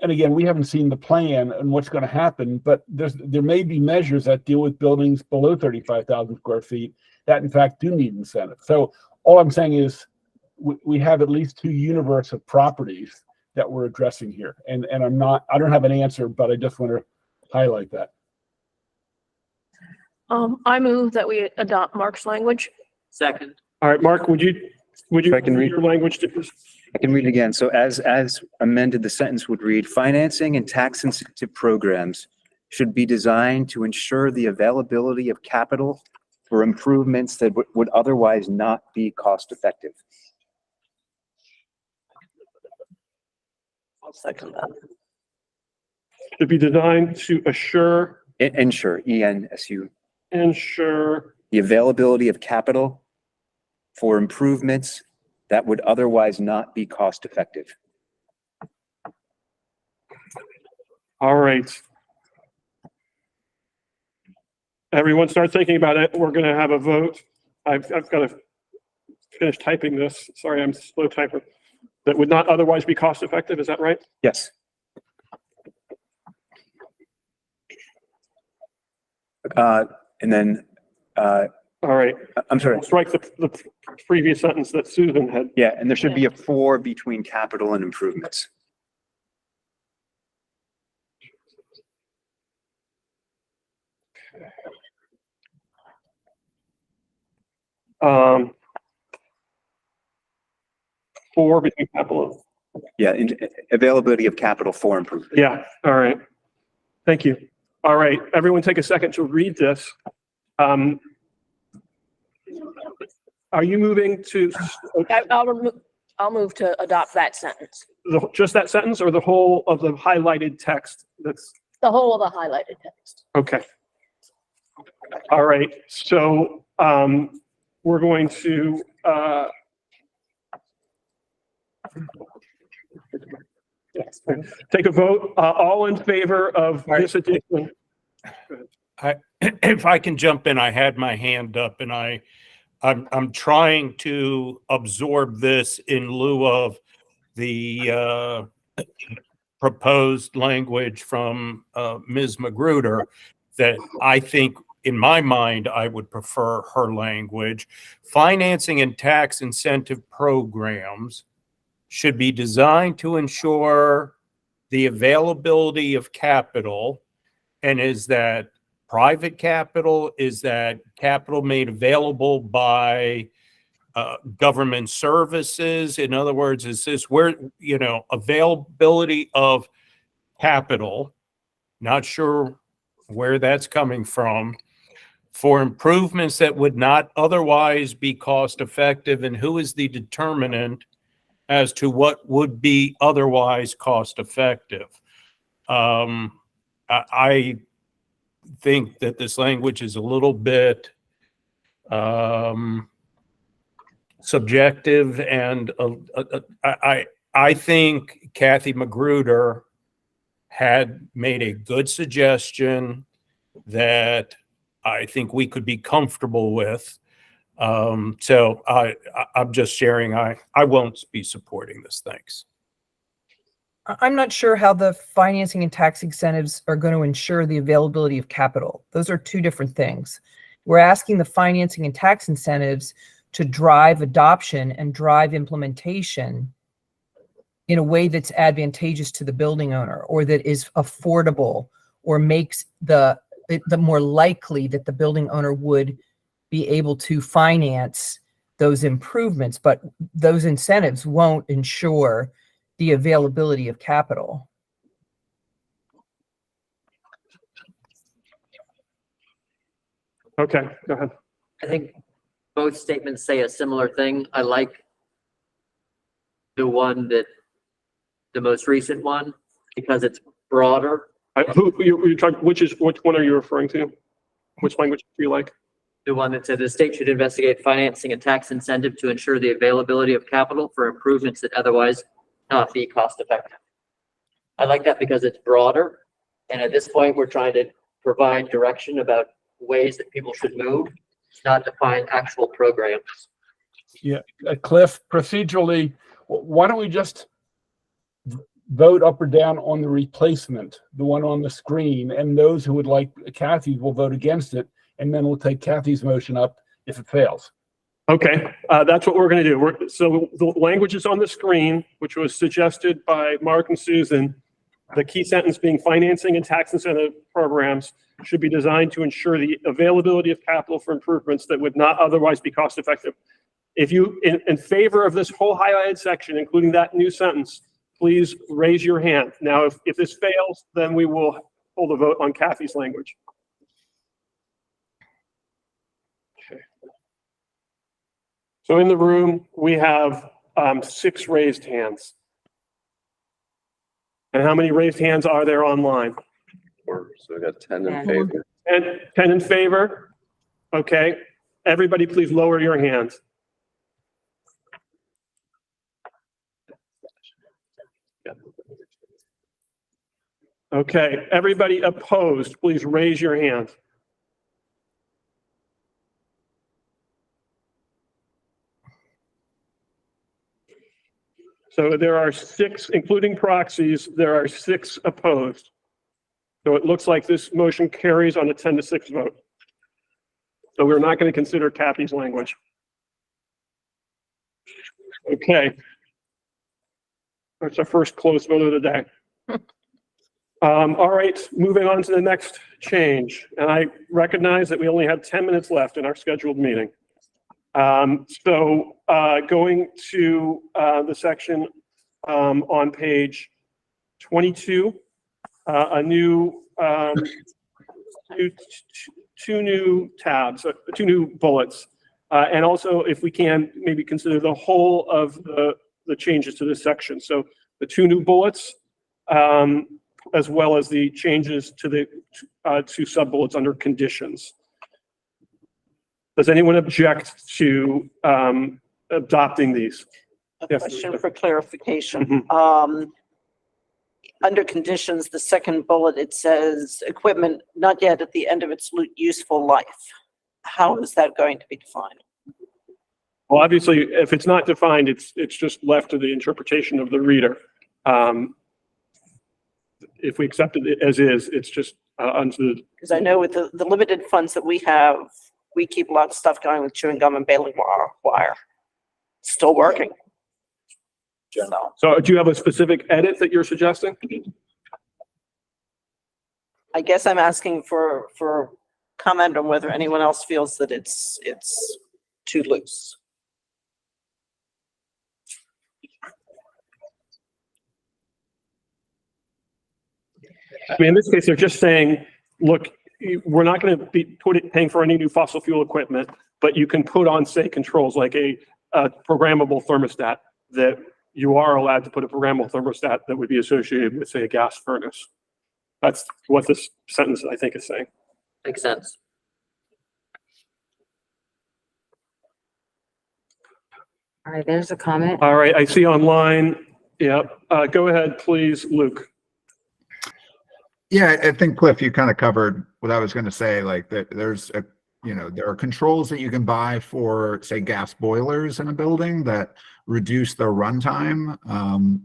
And again, we haven't seen the plan and what's going to happen, but there may be measures that deal with buildings below 35,000 square feet that in fact do need incentive. So all I'm saying is we have at least two universe of properties that we're addressing here. And I don't have an answer, but I just want to highlight that. I move that we adopt Mark's language. Second. All right, Mark, would you If I can read read- your language to us? I can read it again. So as amended, the sentence would read, financing and tax incentive programs should be designed to ensure the availability of capital for improvements that would otherwise not be cost effective. I'll second that. To be designed to ensure Ensure, ENSU, ensure the availability of capital for improvements that would otherwise not be cost effective. All right. Everyone start thinking about it. We're going to have a vote. I've got to finish typing this. Sorry, I'm slow typing. That would not otherwise be cost effective. Is that right? Yes. And then, All right. I'm sorry. Strike the previous sentence that Susan had. Yeah, and there should be a for between capital and improvements. For between capital. Yeah, availability of capital for improvement. Yeah. All right. Thank you. All right. Everyone take a second to read this. Are you moving to I'll move to adopt that sentence. just that sentence or the whole of the highlighted text? That's The whole of the highlighted text. okay. All right. So we're going to take a vote. All in favor of this addition? If I can jump in, I had my hand up and I'm trying to absorb this in lieu of the proposed language from Ms. Magruder that I think, in my mind, I would prefer her language. Financing and tax incentive programs should be designed to ensure the availability of capital. And is that private capital? Is that capital made available by government services? In other words, is this where, availability of capital, not sure where that's coming from, for improvements that would not otherwise be cost effective, and who is the determinant as to what would be otherwise cost effective? I think that this language is a little bit subjective, and I think Kathy Magruder had made a good suggestion that I think we could be comfortable with. So I'm just sharing. I won't be supporting this. Thanks. I'm not sure how the financing and tax incentives are going to ensure the availability of capital. Those are two different things. We're asking the financing and tax incentives to drive adoption and drive implementation in a way that's advantageous to the building owner, or that is affordable, or makes the more likely that the building owner would be able to finance those improvements. But those incentives won't ensure the availability of capital. Okay, go ahead. I think both statements say a similar thing. I like the most recent one, because it's broader. Which one are you referring to? Which language do you like? The one that said the state should investigate financing and tax incentive to ensure the availability of capital for improvements that otherwise not be cost effective. I like that because it's broader. And at this point, we're trying to provide direction about ways that people should move, not define actual programs. Yeah, Cliff, procedurally, why don't we just vote up or down on the replacement, the one on the screen, and those who would like Kathy will vote against it, and then we'll take Kathy's motion up if it fails. Okay, that's what we're going to do. So the language is on the screen, which was suggested by Mark and Susan. The key sentence being financing and tax incentive programs should be designed to ensure the availability of capital for improvements that would not otherwise be cost effective. If you in favor of this whole highlighted section, including that new sentence, please raise your hand. Now, if this fails, then we will hold a vote on Kathy's language. Okay. So in the room, we have 6 raised hands. And how many raised hands are there online? 4, so we got 10 in Yeah. favor. And 10 in favor? Okay. Everybody, please lower your hands. Okay. Everybody opposed, please raise your hand. So there are 6, including proxies, there are 6 opposed. So it looks like this motion carries on a 10-6 vote. So we're not going to consider Kathy's language. Okay. That's our first close vote of the day. All right, moving on to the next change. And I recognize that we only have 10 minutes left in our scheduled meeting. Going to the section on page 22, a new, two new tabs, 2 new bullets. And also, if we can, maybe consider the whole of the changes to this section. So the 2 new bullets, as well as the changes to the 2 sub-bullets under conditions. Does anyone object to adopting these? A Yes, question for clarification. Mhm. Under conditions, the second bullet, it says equipment not yet at the end of its useful life. How is that going to be defined? Well, obviously, if it's not defined, it's just left to the interpretation of the reader. If we accept it as is, it's just onto the. Because I know with the limited funds that we have, we keep a lot of stuff going with chewing gum and baling wire. Still working. So do you have a specific edit that you're suggesting? I guess I'm asking for comment on whether anyone else feels that it's too loose. I mean, in this case, they're just saying, look, we're not going to be paying for any new fossil fuel equipment, but you can put on, say, controls like a programmable thermostat, that you are allowed to put a programmable thermostat that would be associated with, say, a gas furnace. That's what this sentence, I think, is saying. Makes sense. All right, there's a comment. All right, I see online. Yep. Go ahead, please, Luke. Yeah, I think Cliff, you kind of covered what I was going to say. Like there's a, there are controls that you can buy for, say, gas boilers in a building that reduce their runtime,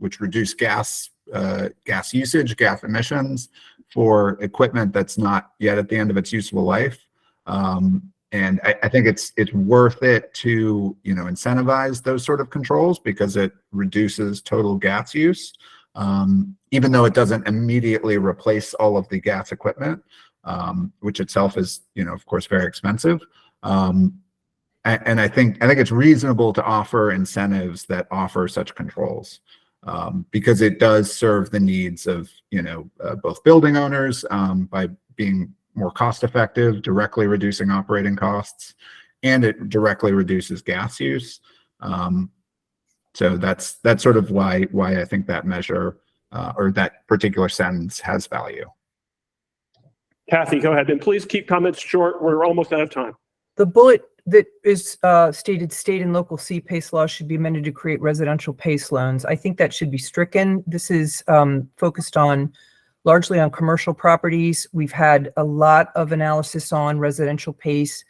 which reduce gas usage, gas emissions for equipment that's not yet at the end of its useful life. And I think it's worth it to, incentivize those sort of controls because it reduces total gas use. Even though it doesn't immediately replace all of the gas equipment, which itself is, of course, very expensive. And I think it's reasonable to offer incentives that offer such controls, because it does serve the needs of, both building owners, by being more cost effective, directly reducing operating costs, and it directly reduces gas use. So that's sort of why I think that measure or that particular sentence has value. Kathy, go ahead. And please keep comments short. We're almost out of time. The bullet that is stated state and local CPACE laws should be amended to create residential PACE loans. I think that should be stricken. This is focused largely on commercial properties. We've had a lot of analysis on residential PACE.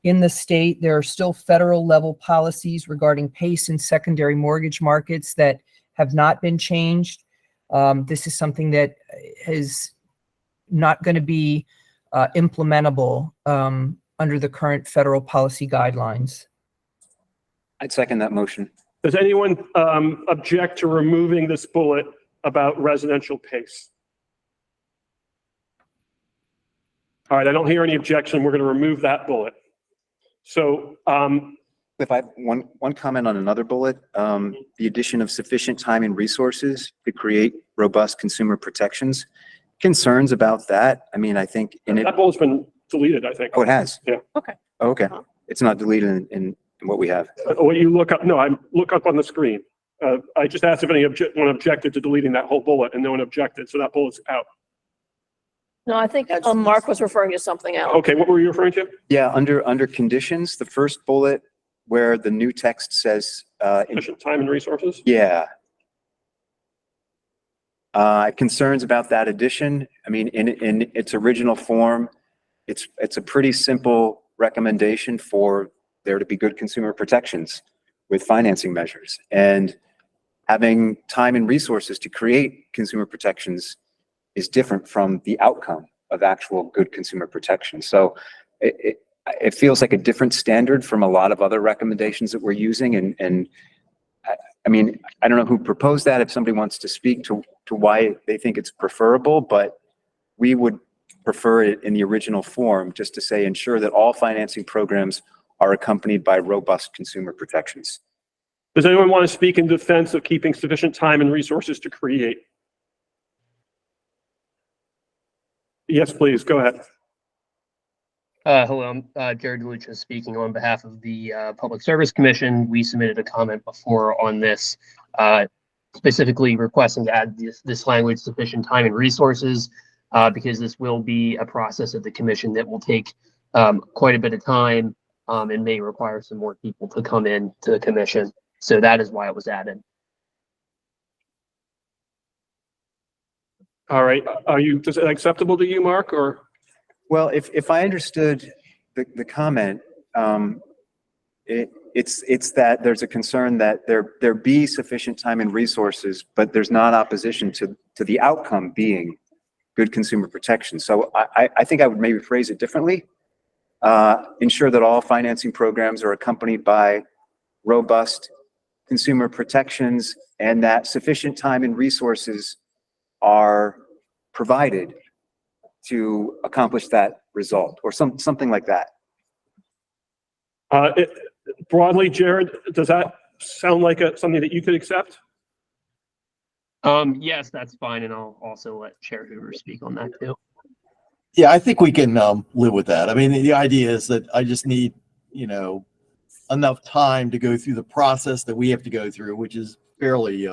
In the state, there are still federal level policies regarding PACE in secondary mortgage markets that have not been changed. This is something that is not going to be implementable under the current federal policy guidelines. I'd second that motion. Does anyone object to removing this bullet about residential pace? All right, I don't hear any objection. We're going to remove that bullet. So, If I have one comment on another bullet, the addition of sufficient time and resources to create robust consumer protections. Concerns about that. I mean, I think in it. that bullet's been deleted, I think. Oh, it has? Yeah. Okay. Okay. It's not deleted in what we have. What you look up, no, I look up on the screen. I just asked if anyone objected to deleting that whole bullet, and no one objected, so that bullet's out. No, I think Mark was referring to something else. Okay, what were you referring to? Yeah, under conditions, the first bullet where the new text says, Sufficient time and resources? yeah. Concerns about that addition. I mean, in its original form, it's a pretty simple recommendation for there to be good consumer protections with financing measures, and having time and resources to create consumer protections is different from the outcome of actual good consumer protection. So it feels like a different standard from a lot of other recommendations that we're using. And I mean, I don't know who proposed that, if somebody wants to speak to why they think it's preferable, but we would prefer it in the original form, just to say, ensure that all financing programs are accompanied by robust consumer protections. Does anyone want to speak in defense of keeping sufficient time and resources to create? Yes, please, go ahead. Hello, I'm Jared Lucha speaking on behalf of the Public Service Commission. We submitted a comment before on this, specifically requesting to add this language, sufficient time and resources, because this will be a process of the commission that will take quite a bit of time and may require some more people to come in to the commission. So that is why it was added. All right, is it acceptable to you, Mark, or? Well, if I understood the comment, it's that there's a concern that there be sufficient time and resources, but there's not opposition to the outcome being good consumer protection. So I think I would maybe phrase it differently. Ensure that all financing programs are accompanied by robust consumer protections, and that sufficient time and resources are provided to accomplish that result, or something like that. Broadly, Jared, does that sound like something that you could accept? Yes, that's fine, and I'll also let Chair Hoover speak on that too. Yeah, I think we can live with that. I mean, the idea is that I just need, enough time to go through the process that we have to go through, which is fairly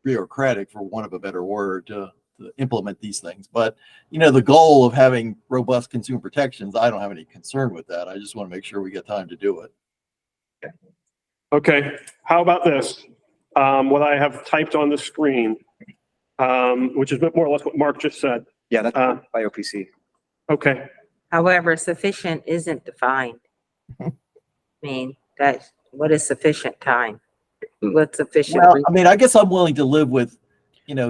bureaucratic, for want of a better word, to implement these things. But, the goal of having robust consumer protections, I don't have any concern with that. I just want to make sure we get time to do it. Okay, how about this? What I have typed on the screen, which is more or less what Mark just said. Yeah, that's by OPC. Okay. However, sufficient isn't defined. I mean, what is sufficient time? What's sufficient? Well, I mean, I guess I'm willing to live with,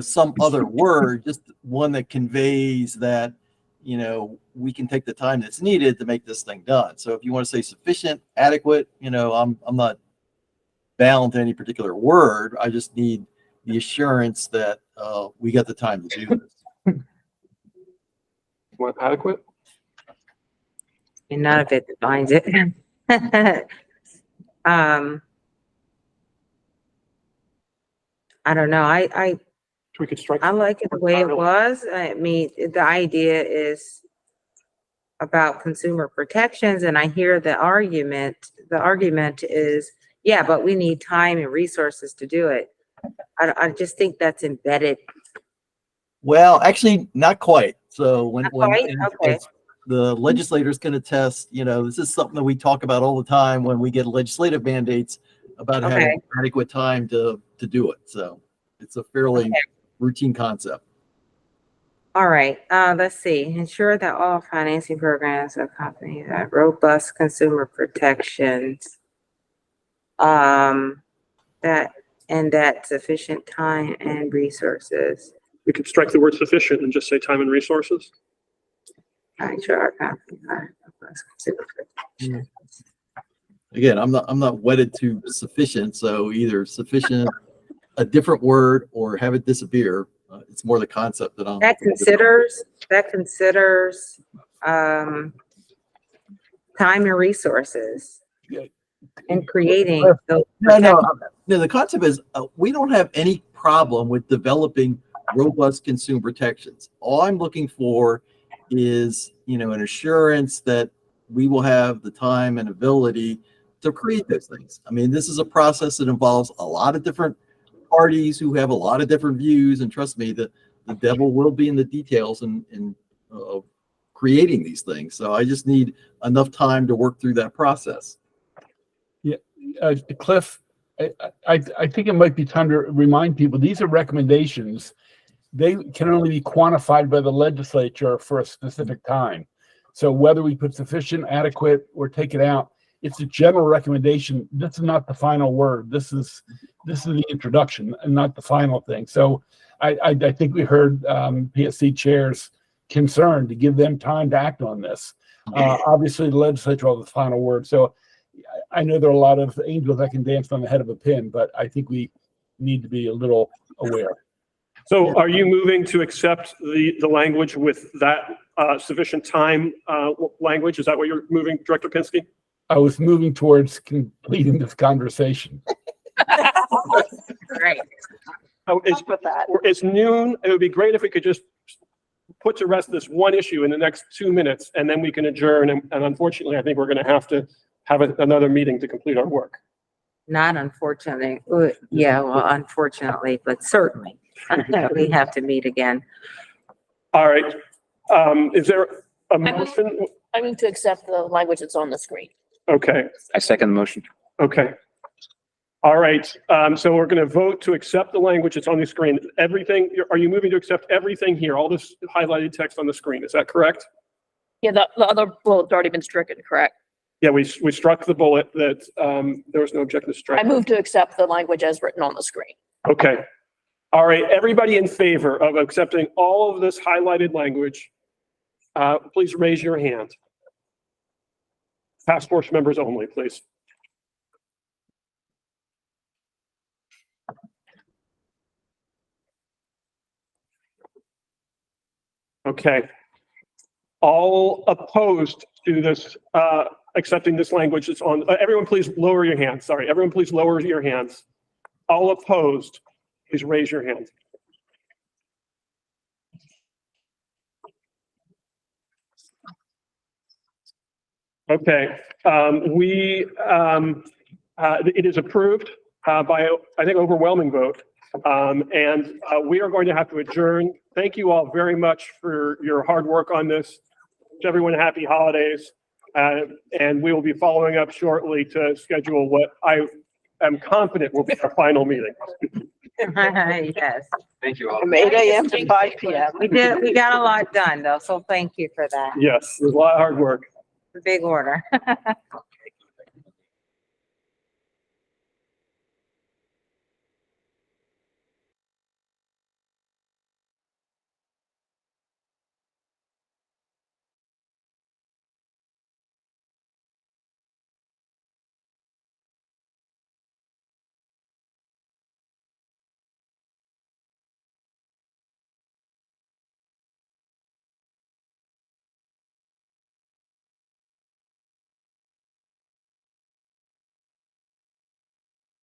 some other word, just one that conveys that, we can take the time that's needed to make this thing done. So if you want to say sufficient, adequate, I'm not bound to any particular word. I just need the assurance that we got the time to do this. What, adequate? And none of it defines it. I don't know. We could strike. I like it the way it was. I mean, the idea is about consumer protections, and I hear the argument. The argument is, yeah, but we need time and resources to do it. I just think that's embedded. Well, actually, not quite. So when Okay. the legislators can attest, this is something that we talk about all the time when we get legislative mandates about having adequate time to do it. So it's a fairly routine concept. All right, let's see. Ensure that all financing programs accompany that robust consumer protections. That sufficient time and resources. We could strike the word sufficient and just say time and resources. Again, I'm not wedded to sufficient, so either sufficient, a different word or have it disappear. It's more the concept that I'm. That considers, time and resources in creating those. No, the concept is, we don't have any problem with developing robust consumer protections. All I'm looking for is, an assurance that we will have the time and ability to create those things. I mean, this is a process that involves a lot of different parties who have a lot of different views, and trust me, the devil will be in the details in creating these things. So I just need enough time to work through that process. Yeah, Cliff, I think it might be time to remind people, these are recommendations. They can only be quantified by the legislature for a specific time. So whether we put sufficient, adequate, or take it out, it's a general recommendation. This is not the final word. This is the introduction and not the final thing. So I think we heard PSC chair's concern to give them time to act on this. Obviously, the legislature will have the final word. So I know there are a lot of angels that can dance on the head of a pin, but I think we need to be a little aware. So are you moving to accept the language with that sufficient time language? Is that what you're moving, Director Pinsky? I was moving towards completing this conversation. Right. Oh, it's noon. It would be great if we could just put to rest this one issue in the next 2 minutes, and then we can adjourn. And unfortunately, I think we're going to have another meeting to complete our work. Not unfortunately. Yeah, well, unfortunately, but certainly we have to meet again. All right. Is there a motion? I mean to accept the language that's on the screen. Okay. I second the motion. Okay. All right. So we're going to vote to accept the language that's on the screen. Everything. Are you moving to accept everything here? All this highlighted text on the screen. Is that correct? Yeah, the other bullet's already been stricken, correct? Yeah, we struck the bullet that there was no objection to strike. I move to accept the language as written on the screen. Okay. All right. Everybody in favor of accepting all of this highlighted language, please raise your hand. Task force members only, please. Okay. All opposed to this, accepting this language that's on, everyone please lower your hands. Sorry, everyone please lower your hands. All opposed, please raise your hand. Okay, it is approved by, I think, overwhelming vote. And we are going to have to adjourn. Thank you all very much for your hard work on this. Wish everyone happy holidays. And we will be following up shortly to schedule what I am confident will be our final meeting. Yes. Thank you all. From 8 a.m. to 5 p.m. We got a lot done though, so thank you for that. Yes, it was a lot of hard work. It's a big order.